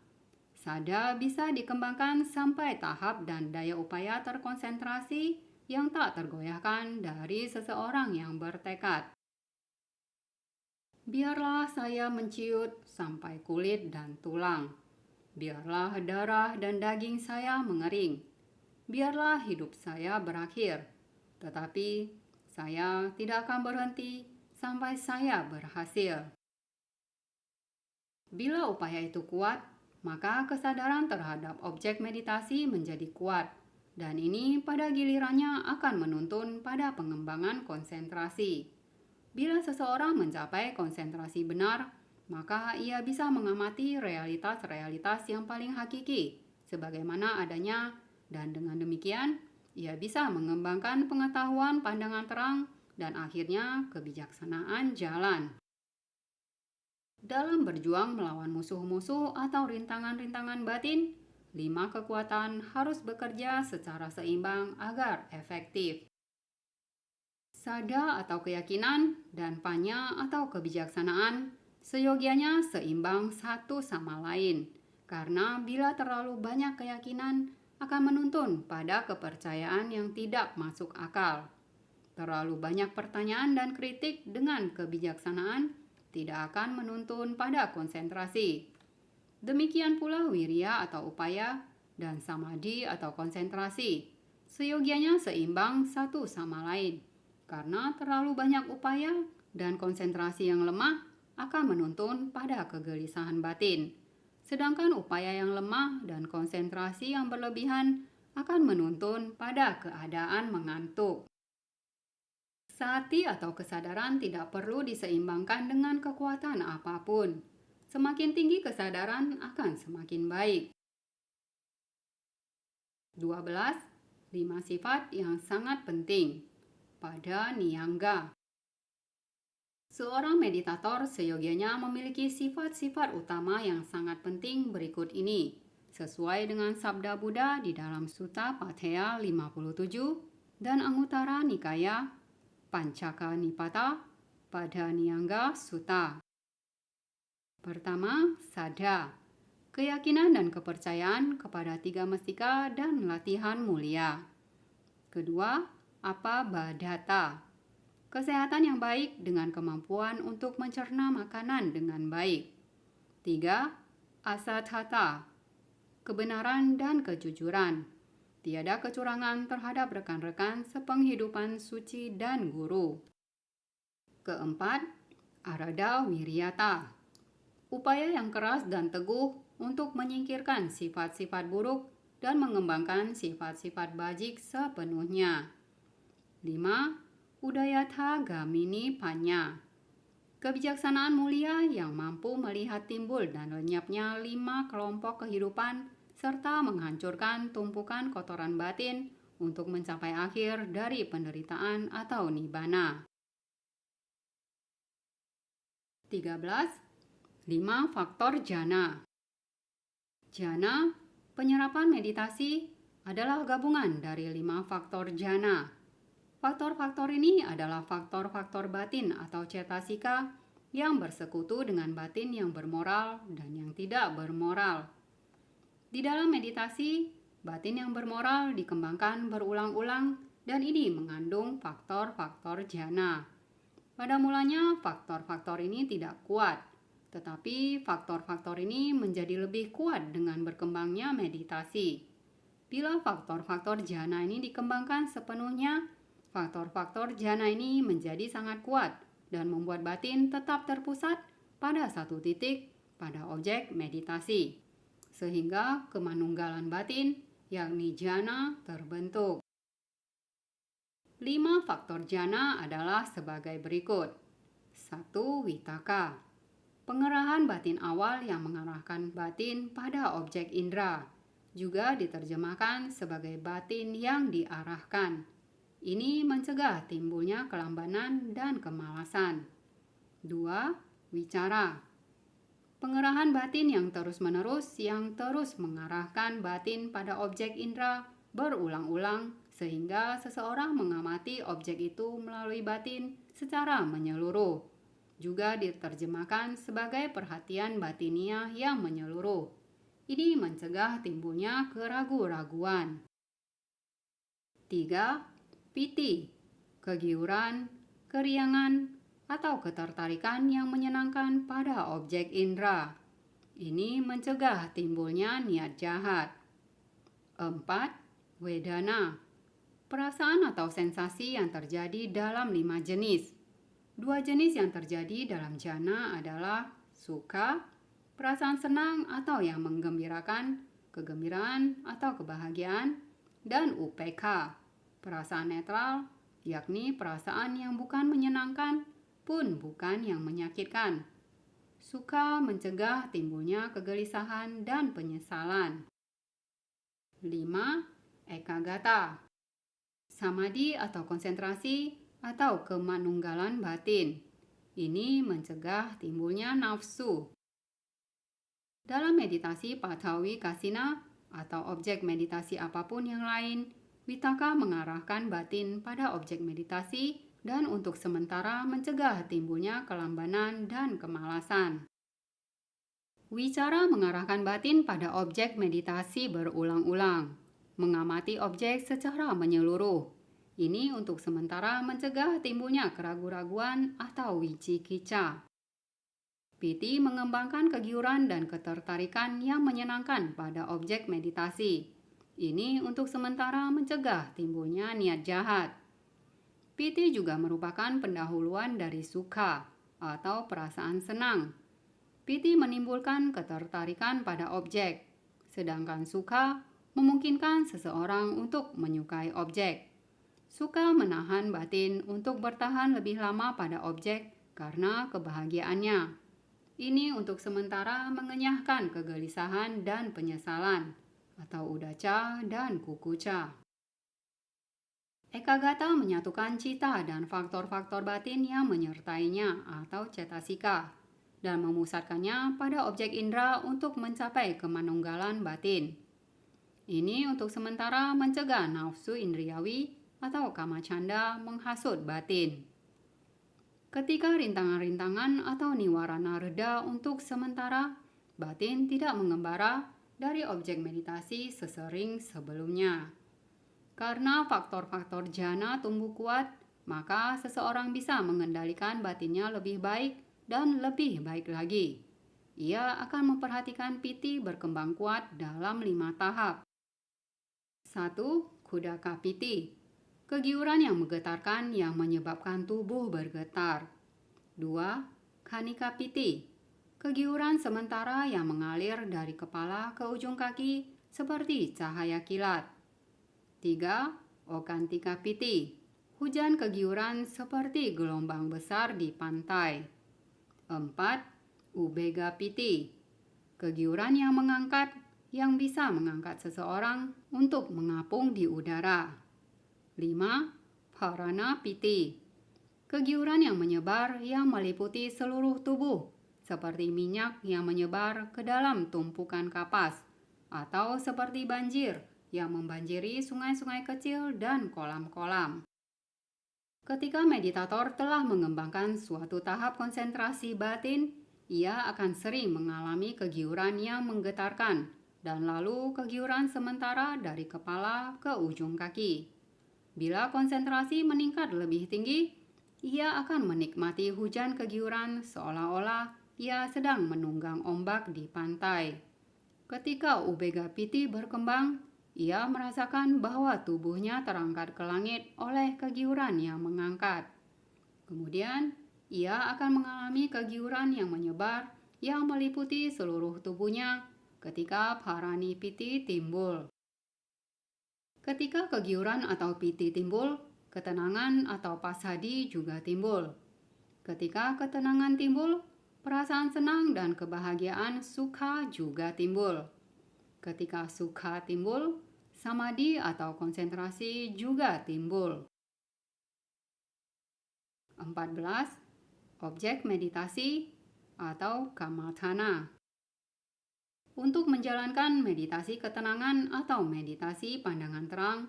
Sada bisa dikembangkan sampai tahap dan daya upaya terkonsentrasi yang tak tergoyahkan dari seseorang yang bertekad. Biarlah saya menciut sampai kulit dan tulang. Biarlah darah dan daging saya mengering. Biarlah hidup saya berakhir. Tetapi saya tidak akan berhenti sampai saya berhasil. Bila upaya itu kuat, maka kesadaran terhadap objek meditasi menjadi kuat. Dan ini pada gilirannya akan menuntun pada pengembangan konsentrasi. Bila seseorang mencapai konsentrasi benar, maka ia bisa mengamati realitas-realitas yang paling hakiki, sebagaimana adanya, dan dengan demikian, ia bisa mengembangkan pengetahuan pandangan terang dan akhirnya kebijaksanaan jalan. Dalam berjuang melawan musuh-musuh atau rintangan-rintangan batin, 5 kekuatan harus bekerja secara seimbang agar efektif. Sada atau keyakinan dan panya atau kebijaksanaan seyogianya seimbang satu sama lain, karena bila terlalu banyak keyakinan akan menuntun pada kepercayaan yang tidak masuk akal. Terlalu banyak pertanyaan dan kritik dengan kebijaksanaan tidak akan menuntun pada konsentrasi. Demikian pula wirya atau upaya dan samadhi atau konsentrasi seyogianya seimbang satu sama lain. Karena terlalu banyak upaya dan konsentrasi yang lemah akan menuntun pada kegelisahan batin. Sedangkan upaya yang lemah dan konsentrasi yang berlebihan akan menuntun pada keadaan mengantuk. Sati atau kesadaran tidak perlu diseimbangkan dengan kekuatan apapun. Semakin tinggi kesadaran akan semakin baik. 12. 5 sifat yang sangat penting. Pada Niyangga. Seorang meditator seyogianya memiliki sifat-sifat utama yang sangat penting berikut ini, sesuai dengan sabda Buddha di dalam Sutta Pattaya 57 dan Anguttara Nikaya Pancaka Nipata pada Niyanga Sutta. Pertama, sada, keyakinan dan kepercayaan kepada tiga mestika dan latihan mulia. Kedua, apabadata, kesehatan yang baik dengan kemampuan untuk mencerna makanan dengan baik. Tiga, asatata, kebenaran dan kejujuran. Tiada kecurangan terhadap rekan-rekan sepenghidupan suci dan guru. Keempat, arada wiryata, upaya yang keras dan teguh untuk menyingkirkan sifat-sifat buruk dan mengembangkan sifat-sifat bajik sepenuhnya. 5. Udayatha gamini panya, kebijaksanaan mulia yang mampu melihat timbul dan lenyapnya 5 kelompok kehidupan serta menghancurkan tumpukan kotoran batin untuk mencapai akhir dari penderitaan atau nibbana. 13. 5 faktor jhana. Jhana, penyerapan meditasi, adalah gabungan dari 5 faktor jhana. Faktor-faktor ini adalah faktor-faktor batin atau cetasika yang bersekutu dengan batin yang bermoral dan yang tidak bermoral. Di dalam meditasi, batin yang bermoral dikembangkan berulang-ulang dan ini mengandung faktor-faktor jhana. Pada mulanya, faktor-faktor ini tidak kuat. Tetapi faktor-faktor ini menjadi lebih kuat dengan berkembangnya meditasi. Bila faktor-faktor jhana ini dikembangkan sepenuhnya, faktor-faktor jhana ini menjadi sangat kuat dan membuat batin tetap terpusat pada satu titik pada objek meditasi. Sehingga kemanunggalan batin, yakni jhana, terbentuk. 5 faktor jhana adalah sebagai berikut. 1. Vitaka, pengerahan batin awal yang mengarahkan batin pada objek indera, juga diterjemahkan sebagai batin yang diarahkan. Ini mencegah timbulnya kelambanan dan kemalasan. 2. Wicara, pengerahan batin yang terus-menerus yang terus mengarahkan batin pada objek indera berulang-ulang sehingga seseorang mengamati objek itu melalui batin secara menyeluruh. Juga diterjemahkan sebagai perhatian batiniah yang menyeluruh. Ini mencegah timbulnya keraguan-raguan. 3. Piti, kegiuran, keriangan, atau ketertarikan yang menyenangkan pada objek indera. Ini mencegah timbulnya niat jahat. 4. Wedana, perasaan atau sensasi yang terjadi dalam 5 jenis. 2 jenis yang terjadi dalam jhana adalah sukha, perasaan senang atau yang menggembirakan, kegembiraan atau kebahagiaan, dan upekha, perasaan netral, yakni perasaan yang bukan menyenangkan pun bukan yang menyakitkan. Sukha mencegah timbulnya kegelisahan dan penyesalan. 5. Ekagata, samadhi atau konsentrasi atau kemanunggalan batin. Ini mencegah timbulnya nafsu. Dalam meditasi Patawi Kasina atau objek meditasi apapun yang lain, Vitaka mengarahkan batin pada objek meditasi dan untuk sementara mencegah timbulnya kelambanan dan kemalasan. Wicara mengarahkan batin pada objek meditasi berulang-ulang, mengamati objek secara menyeluruh. Ini untuk sementara mencegah timbulnya keraguan-raguan atau wicikica. Piti mengembangkan kegiuran dan ketertarikan yang menyenangkan pada objek meditasi. Ini untuk sementara mencegah timbulnya niat jahat. Piti juga merupakan pendahuluan dari sukha atau perasaan senang. Piti menimbulkan ketertarikan pada objek, sedangkan sukha memungkinkan seseorang untuk menyukai objek. Sukha menahan batin untuk bertahan lebih lama pada objek karena kebahagiaannya. Ini untuk sementara mengenyahkan kegelisahan dan penyesalan, atau udaca dan kukuca. Ekagata menyatukan cita dan faktor-faktor batin yang menyertainya atau cetasika. dan memusatkannya pada objek indera untuk mencapai kemanunggalan batin. Ini untuk sementara mencegah nafsu indriawi atau kamacanda menghasut batin. Ketika rintangan-rintangan atau niwarana reda untuk sementara, batin tidak mengembara dari objek meditasi sesering sebelumnya. Karena faktor-faktor jhana tumbuh kuat, maka seseorang bisa mengendalikan batinnya lebih baik dan lebih baik lagi. Ia akan memperhatikan piti berkembang kuat dalam 5 tahap. 1. Kudaka piti. Kegiuran yang menggetarkan yang menyebabkan tubuh bergetar. 2. Khanika piti. Kegiuran sementara yang mengalir dari kepala ke ujung kaki seperti cahaya kilat. 3. Okantika piti. Hujan kegiuran seperti gelombang besar di pantai. 4. Ubega piti. Kegiuran yang mengangkat yang bisa mengangkat seseorang untuk mengapung di udara. 5. Parana piti. Kegiuran yang menyebar yang meliputi seluruh tubuh, seperti minyak yang menyebar ke dalam tumpukan kapas, atau seperti banjir yang membanjiri sungai-sungai kecil dan kolam-kolam. Ketika meditator telah mengembangkan suatu tahap konsentrasi batin, ia akan sering mengalami kegiuran yang menggetarkan, dan lalu kegiuran sementara dari kepala ke ujung kaki. Bila konsentrasi meningkat lebih tinggi, ia akan menikmati hujan kegiuran seolah-olah ia sedang menunggang ombak di pantai. Ketika ubega piti berkembang, ia merasakan bahwa tubuhnya terangkat ke langit oleh kegiuran yang mengangkat. Kemudian, ia akan mengalami kegiuran yang menyebar yang meliputi seluruh tubuhnya ketika parani piti timbul. Ketika kegiuran atau piti timbul, ketenangan atau pasadi juga timbul. Ketika ketenangan timbul, perasaan senang dan kebahagiaan sukha juga timbul. Ketika sukha timbul, samadhi atau konsentrasi juga timbul. 14. Objek meditasi atau kamathana. Untuk menjalankan meditasi ketenangan atau meditasi pandangan terang,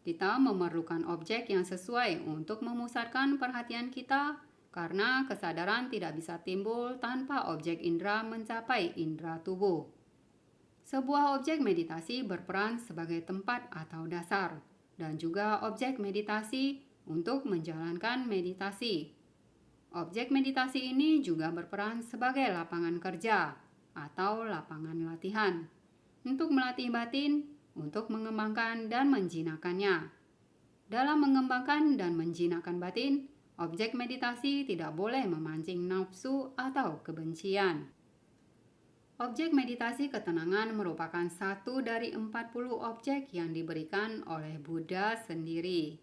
kita memerlukan objek yang sesuai untuk memusatkan perhatian kita karena kesadaran tidak bisa timbul tanpa objek indera mencapai indera tubuh. Sebuah objek meditasi berperan sebagai tempat atau dasar dan juga objek meditasi untuk menjalankan meditasi. Objek meditasi ini juga berperan sebagai lapangan kerja atau lapangan latihan untuk melatih batin, untuk mengembangkan dan menjinakkannya. Dalam mengembangkan dan menjinakkan batin, objek meditasi tidak boleh memancing nafsu atau kebencian. Objek meditasi ketenangan merupakan satu dari 40 objek yang diberikan oleh Buddha sendiri.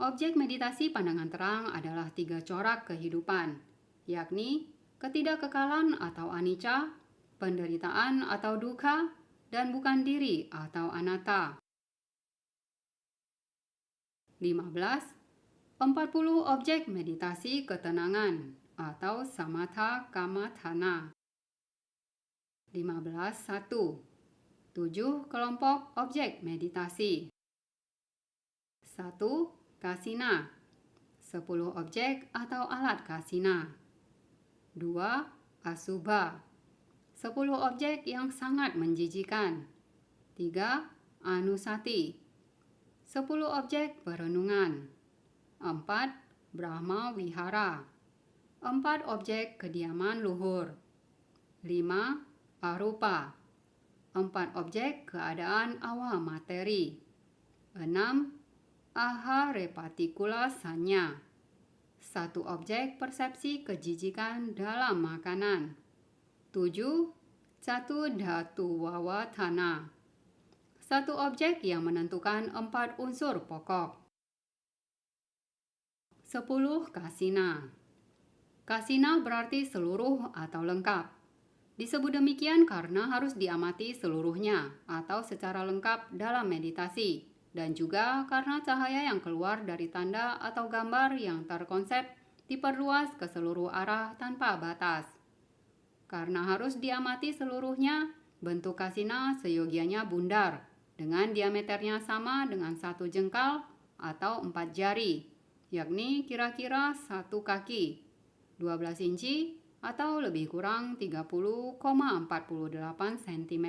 Objek meditasi pandangan terang adalah 3 corak kehidupan, yakni ketidakkekalan atau anicca, penderitaan atau dukkha, dan bukan diri atau anatta. 15. 40 objek meditasi ketenangan atau samatha kamathana. 15.1. 7 kelompok objek meditasi. 1. Kasina. 10 objek atau alat kasina. 2. Asubha. 10 objek yang sangat menjijikan. 3. Anusati. 10 objek perenungan. 4. Brahma Wihara. 4 objek kediaman luhur. 5. Arupa. 4 objek keadaan awal materi. 6. Aharepatikula sanya. 1 objek persepsi kejijikan dalam makanan. 7. Catu dhatu wawatana. 1 objek yang menentukan 4 unsur pokok. 10 kasina. Kasina berarti seluruh atau lengkap. Disebut demikian karena harus diamati seluruhnya atau secara lengkap dalam meditasi, dan juga karena cahaya yang keluar dari tanda atau gambar yang terkonsep diperluas ke seluruh arah tanpa batas. Karena harus diamati seluruhnya, bentuk kasina seyogianya bundar dengan diameternya sama dengan 1 jengkal atau 4 jari, yakni kira-kira 1 kaki, 12 inci atau lebih kurang 30,48 cm.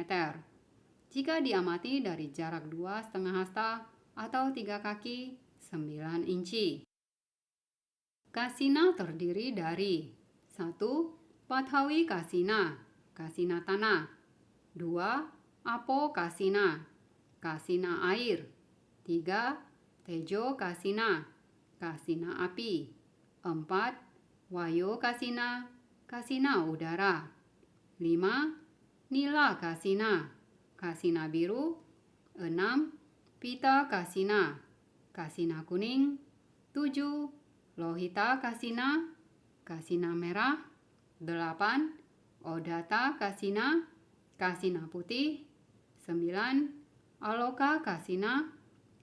Jika diamati dari jarak 2,5 hasta atau 3 kaki, 9 inci. Kasina terdiri dari 1. Pathawi kasina, kasina tanah. 2. Apo kasina, kasina air. 3. Tejo kasina, kasina api. 4. Wayo kasina, kasina udara. 5. Nila kasina, kasina biru. 6. Pita kasina, kasina kuning. 7. Lohita kasina, kasina merah. 8. Odata kasina, kasina putih. 9. Aloka kasina,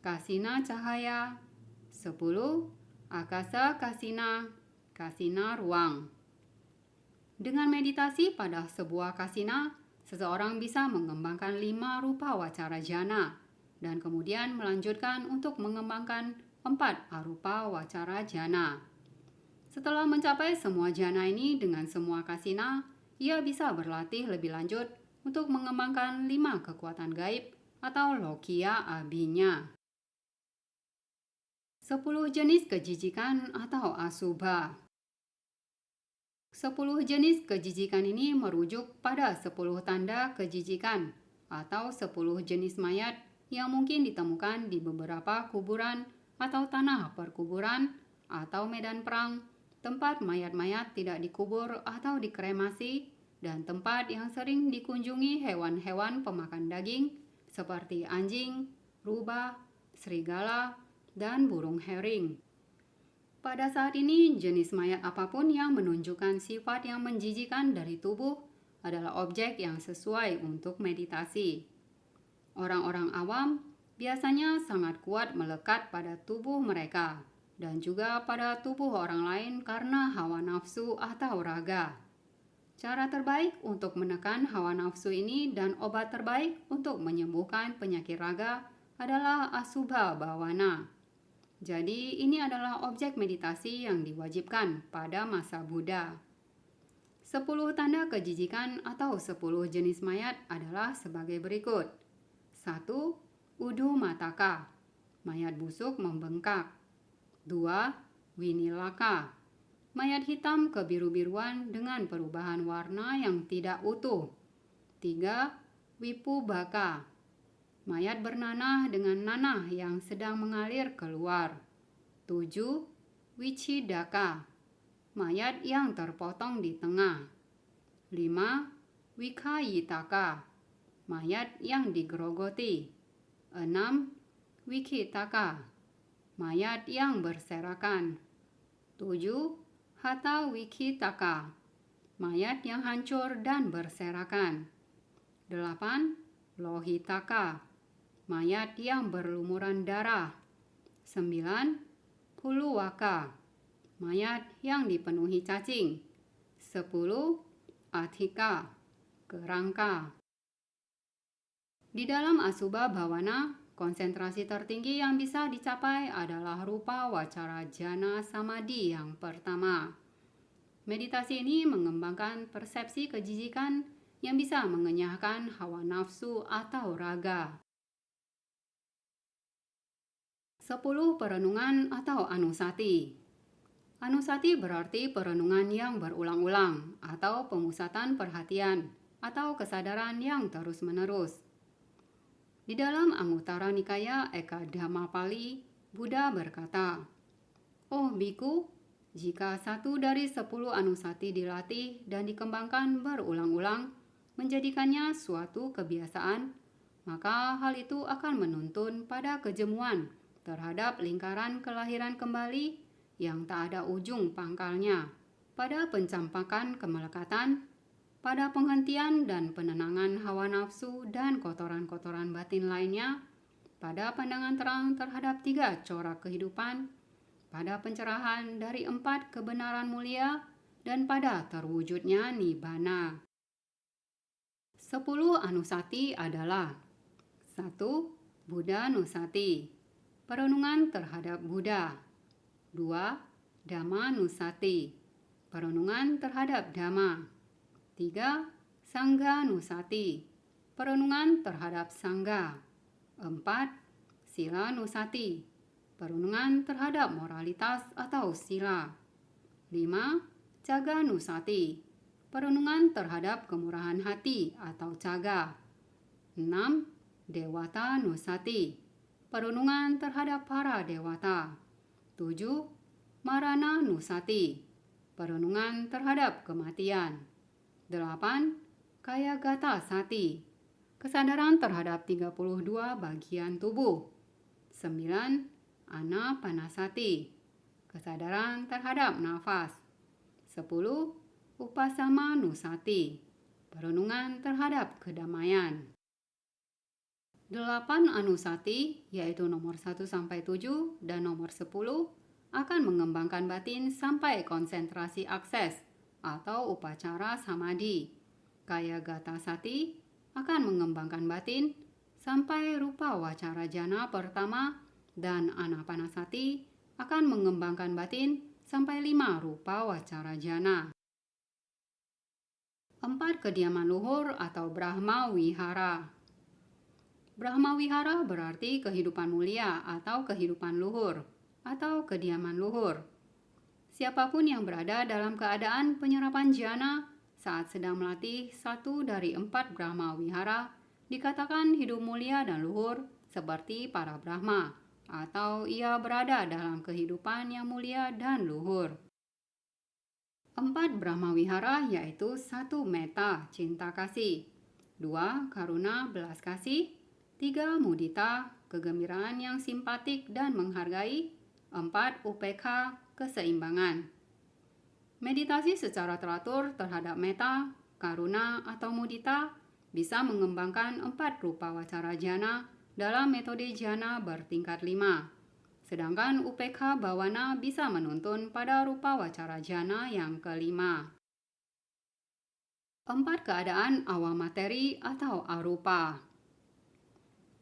kasina cahaya. 10. Akasa kasina, kasina ruang. Dengan meditasi pada sebuah kasina, seseorang bisa mengembangkan 5 rupa wacara jana dan kemudian melanjutkan untuk mengembangkan 4 arupa wacara jana. Setelah mencapai semua jana ini dengan semua kasina, ia bisa berlatih lebih lanjut untuk mengembangkan 5 kekuatan gaib atau lokia abinya. 10 jenis kejijikan atau asubha. 10 jenis kejijikan ini merujuk pada 10 tanda kejijikan atau 10 jenis mayat yang mungkin ditemukan di beberapa kuburan atau tanah perkuburan atau medan perang, tempat mayat-mayat tidak dikubur atau dikremasi, dan tempat yang sering dikunjungi hewan-hewan pemakan daging seperti anjing, rubah, serigala, dan burung herring. Pada saat ini, jenis mayat apapun yang menunjukkan sifat yang menjijikan dari tubuh adalah objek yang sesuai untuk meditasi. Orang-orang awam biasanya sangat kuat melekat pada tubuh mereka dan juga pada tubuh orang lain karena hawa nafsu atau raga. Cara terbaik untuk menekan hawa nafsu ini dan obat terbaik untuk menyembuhkan penyakit raga adalah asubha bhawana. Jadi ini adalah objek meditasi yang diwajibkan pada masa Buddha. 10 tanda kejijikan atau 10 jenis mayat adalah sebagai berikut. 1. Udu mataka, mayat busuk membengkak. 2. Winilaka, mayat hitam kebiru-biruan dengan perubahan warna yang tidak utuh. 3. Wipubaka, mayat bernanah dengan nanah yang sedang mengalir keluar. 7. Wichidaka, mayat yang terpotong di tengah. 5. Wikayitaka, mayat yang digerogoti. 6. Wikitaka, mayat yang berserakan. 7. Hatha wikitaka, mayat yang hancur dan berserakan. 8. Lohitaka, mayat yang berlumuran darah. 9. Puluwaka, mayat yang dipenuhi cacing. 10. Athika, kerangka. Di dalam asubha bhawana, konsentrasi tertinggi yang bisa dicapai adalah rupa wacara jana samadhi yang pertama. Meditasi ini mengembangkan persepsi kejijikan yang bisa mengenyahkan hawa nafsu atau raga. 10 perenungan atau anusati. Anusati berarti perenungan yang berulang-ulang atau pemusatan perhatian atau kesadaran yang terus-menerus. Di dalam Anguttara Nikaya Eka Dhammapali, Buddha berkata, "Oh biku, jika 1 dari 10 anusati dilatih dan dikembangkan berulang-ulang, menjadikannya suatu kebiasaan, maka hal itu akan menuntun pada kejemuan terhadap lingkaran kelahiran kembali yang tak ada ujung pangkalnya, pada pencampakan kemelekatan, pada penghentian dan penenangan hawa nafsu dan kotoran-kotoran batin lainnya, pada pandangan terang terhadap 3 corak kehidupan, pada pencerahan dari 4 kebenaran mulia, dan pada terwujudnya nibbana." 10 Anusati adalah: 1. Buddha Nusati, perenungan terhadap Buddha. 2. Dhamma Nusati, perenungan terhadap Dhamma. 3. Sangha Nusati, perenungan terhadap Sangha. 4. Sila Nusati, perenungan terhadap moralitas atau sila. 5. Caga Nusati, perenungan terhadap kemurahan hati atau caga. 6. Dewata Nusati, perenungan terhadap para dewata. 7. Marana Nusati, perenungan terhadap kematian. 8. Kayagata Sati, kesadaran terhadap 32 bagian tubuh. 9. Anapanasati, kesadaran terhadap nafas. 10. Upasama Nusati, perenungan terhadap kedamaian. 8 Anusati, yaitu nomor 1-7 dan nomor 10, akan mengembangkan batin sampai konsentrasi akses atau upacara samadhi. Kayagata Sati akan mengembangkan batin sampai rupa wacara jana pertama, dan Anapanasati akan mengembangkan batin sampai 5 rupa wacara jana. 4 Kediaman luhur atau Brahma Wihara. Brahma Wihara berarti kehidupan mulia atau kehidupan luhur atau kediaman luhur. Siapapun yang berada dalam keadaan penyerapan jana saat sedang melatih satu dari 4 Brahma Wihara dikatakan hidup mulia dan luhur seperti para Brahma, atau ia berada dalam kehidupan yang mulia dan luhur. 4 Brahma Wihara yaitu 1 Metta, cinta kasih. 2 Karuna, belas kasih. 3 Mudita, kegembiraan yang simpatik dan menghargai. 4 Upekha, keseimbangan. Meditasi secara teratur terhadap metta, karuna, atau mudita bisa mengembangkan 4 rupa wacara jana dalam metode jana bertingkat 5. Sedangkan upekha bawana bisa menuntun pada rupa wacara jana yang kelima. 4 keadaan awam materi atau arupa.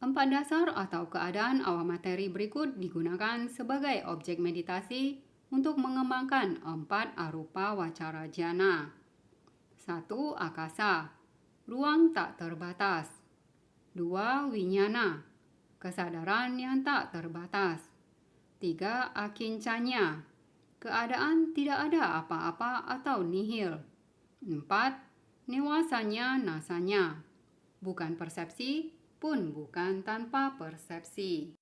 4 dasar atau keadaan awam materi berikut digunakan sebagai objek meditasi untuk mengembangkan 4 arupa wacara jana. 1. Akasa, ruang tak terbatas. 2. Winyana, kesadaran yang tak terbatas. 3. Akincanya, keadaan tidak ada apa-apa atau nihil. 4. Newasanya nasanya, bukan persepsi pun bukan tanpa persepsi.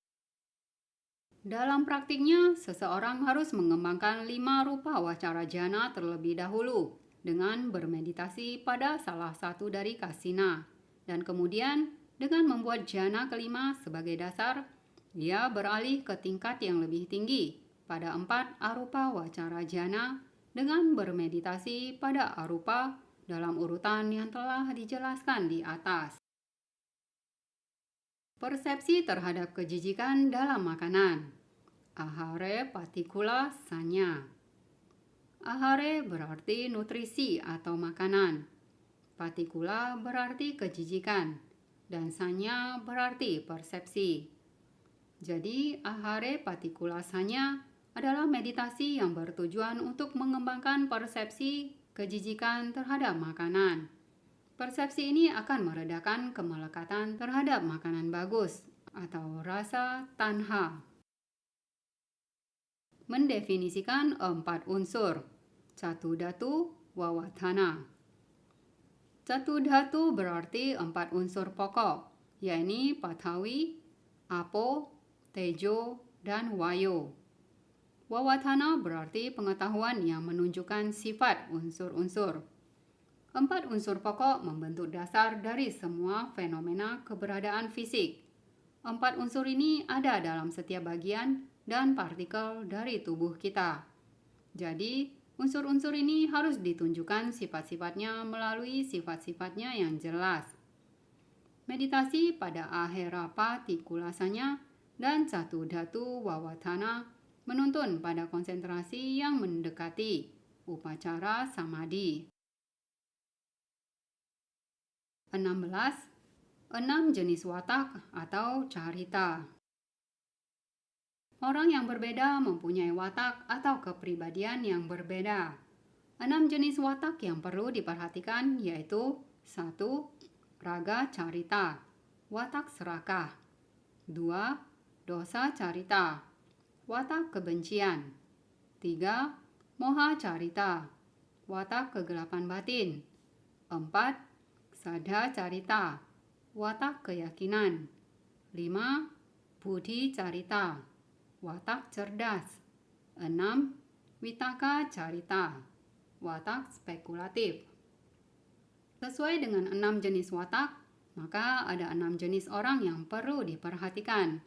Dalam praktiknya, seseorang harus mengembangkan 5 rupa wacara jana terlebih dahulu dengan bermeditasi pada salah satu dari kasina, dan kemudian dengan membuat jana kelima sebagai dasar, dia beralih ke tingkat yang lebih tinggi pada 4 arupa wacara jana dengan bermeditasi pada arupa dalam urutan yang telah dijelaskan di atas. Persepsi terhadap kejijikan dalam makanan. Ahare patikula sanya. Ahare berarti nutrisi atau makanan. Patikula berarti kejijikan. Dan sanya berarti persepsi. Jadi, ahare patikula sanya adalah meditasi yang bertujuan untuk mengembangkan persepsi kejijikan terhadap makanan. Persepsi ini akan meredakan kemelekatan terhadap makanan bagus atau rasa tanha. Mendefinisikan 4 unsur. Catu dhatu, wawatana. Catu dhatu berarti 4 unsur pokok, yaitu Pathawi, Apo, Tejo, dan Wayo. Wawatana berarti pengetahuan yang menunjukkan sifat unsur-unsur. 4 unsur pokok membentuk dasar dari semua fenomena keberadaan fisik. 4 unsur ini ada dalam setiap bagian dan partikel dari tubuh kita. Jadi, unsur-unsur ini harus ditunjukkan sifat-sifatnya melalui sifat-sifatnya yang jelas. Meditasi pada ahera patikulasanya dan catu dhatu wawatana menuntun pada konsentrasi yang mendekati upacara samadhi. 16. 6 jenis watak atau carita. Orang yang berbeda mempunyai watak atau kepribadian yang berbeda. 6 jenis watak yang perlu diperhatikan yaitu 1. Raga carita, watak serakah. 2. Dosa carita, watak kebencian. 3. Moha carita, watak kegelapan batin. 4. Sadha carita, watak keyakinan. 5. Budi carita, watak cerdas. 6. Vitaka carita, watak spekulatif. Sesuai dengan 6 jenis watak, maka ada 6 jenis orang yang perlu diperhatikan.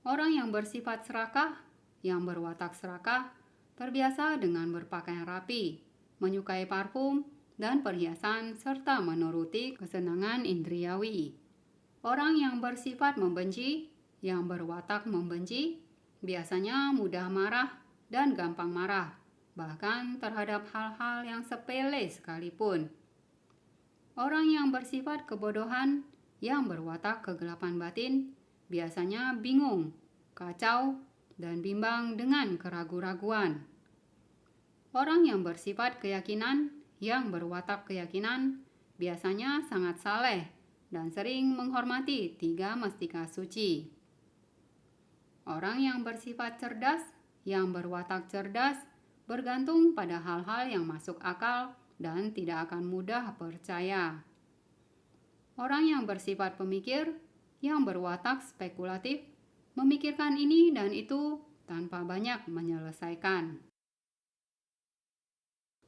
Orang yang bersifat serakah, yang berwatak serakah, terbiasa dengan berpakaian rapi, menyukai parfum dan perhiasan, serta menuruti kesenangan indriawi. Orang yang bersifat membenci, yang berwatak membenci, biasanya mudah marah dan gampang marah, bahkan terhadap hal-hal yang sepele sekalipun. Orang yang bersifat kebodohan, yang berwatak kegelapan batin, biasanya bingung, kacau, dan bimbang dengan keraguan-raguan. Orang yang bersifat keyakinan, yang berwatak keyakinan, biasanya sangat saleh dan sering menghormati 3 mestika suci. Orang yang bersifat cerdas, yang berwatak cerdas, bergantung pada hal-hal yang masuk akal dan tidak akan mudah percaya. Orang yang bersifat pemikir, yang berwatak spekulatif, memikirkan ini dan itu tanpa banyak menyelesaikan.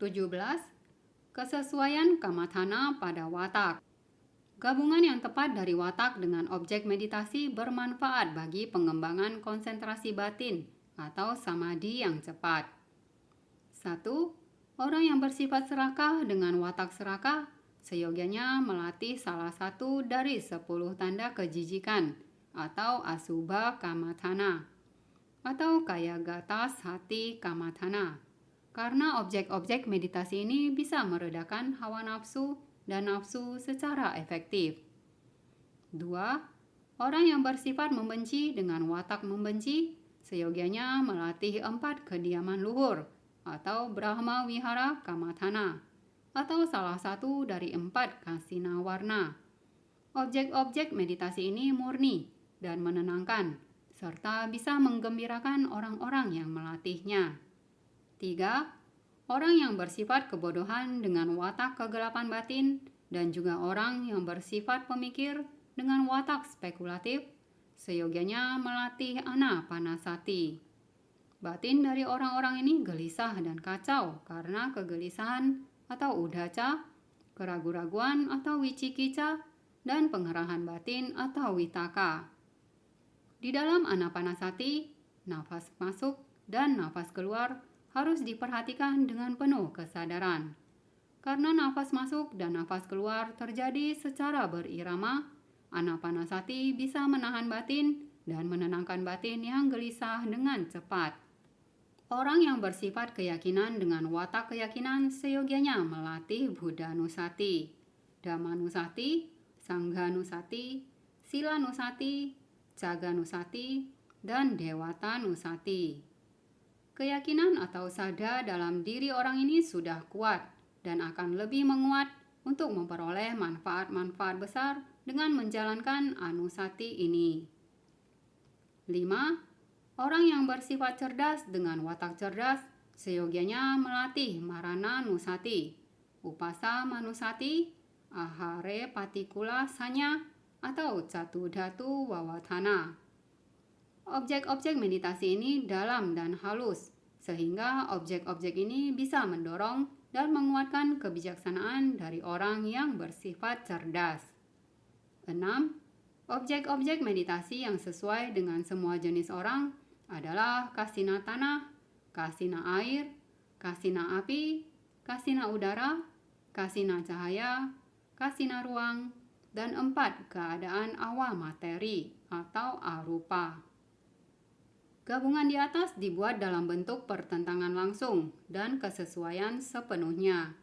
17. Kesesuaian kamathana pada watak. Gabungan yang tepat dari watak dengan objek meditasi bermanfaat bagi pengembangan konsentrasi batin atau samadhi yang cepat. 1. Orang yang bersifat serakah dengan watak serakah, seyogianya melatih salah satu dari 10 tanda kejijikan atau asubha kamathana atau kayagata sati kamathana. Karena objek-objek meditasi ini bisa meredakan hawa nafsu dan nafsu secara efektif. 2. Orang yang bersifat membenci dengan watak membenci, seyogianya melatih 4 kediaman luhur atau Brahma Wihara Kamathana atau salah satu dari 4 kasina warna. Objek-objek meditasi ini murni dan menenangkan, serta bisa menggembirakan orang-orang yang melatihnya. 3. Orang yang bersifat kebodohan dengan watak kegelapan batin dan juga orang yang bersifat pemikir dengan watak spekulatif, seyogianya melatih anapanasati. Batin dari orang-orang ini gelisah dan kacau karena kegelisahan atau udaca, keraguan-raguan atau wicikica, dan pengerahan batin atau witaka. Di dalam anapanasati, nafas masuk dan nafas keluar harus diperhatikan dengan penuh kesadaran. Karena nafas masuk dan nafas keluar terjadi secara berirama, anapanasati bisa menahan batin dan menenangkan batin yang gelisah dengan cepat. Orang yang bersifat keyakinan dengan watak keyakinan seyogianya melatih Buddhanusati, Dhammanusati, Sanghanusati, Silanusati, Jaganusati, dan Dewatanusati. Keyakinan atau sadha dalam diri orang ini sudah kuat dan akan lebih menguat untuk memperoleh manfaat-manfaat besar dengan menjalankan anusati ini. 5. Orang yang bersifat cerdas dengan watak cerdas, seyogianya melatih Marana Nusati, Upasa Manusati, Ahare Patikula Sanya, atau Catudhatu Wawatana. Objek-objek meditasi ini dalam dan halus, sehingga objek-objek ini bisa mendorong dan menguatkan kebijaksanaan dari orang yang bersifat cerdas. 6. Objek-objek meditasi yang sesuai dengan semua jenis orang adalah kasina tanah, kasina air, kasina api, kasina udara, kasina cahaya, kasina ruang, dan 4 keadaan awam materi atau arupa. Gabungan di atas dibuat dalam bentuk pertentangan langsung dan kesesuaian sepenuhnya.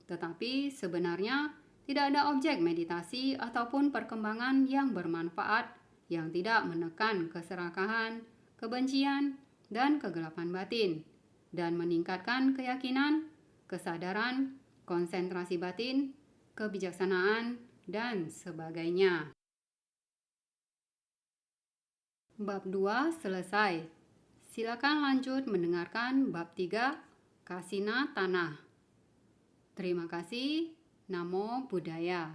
Tetapi sebenarnya Tidak ada objek meditasi ataupun perkembangan yang bermanfaat yang tidak menekan keserakahan, kebencian, dan kegelapan batin, dan meningkatkan keyakinan, kesadaran, konsentrasi batin, kebijaksanaan, dan sebagainya. Bab 2 selesai. Silakan lanjut mendengarkan bab 3, Kasina Tanah. Terima kasih. Namo Buddhaya.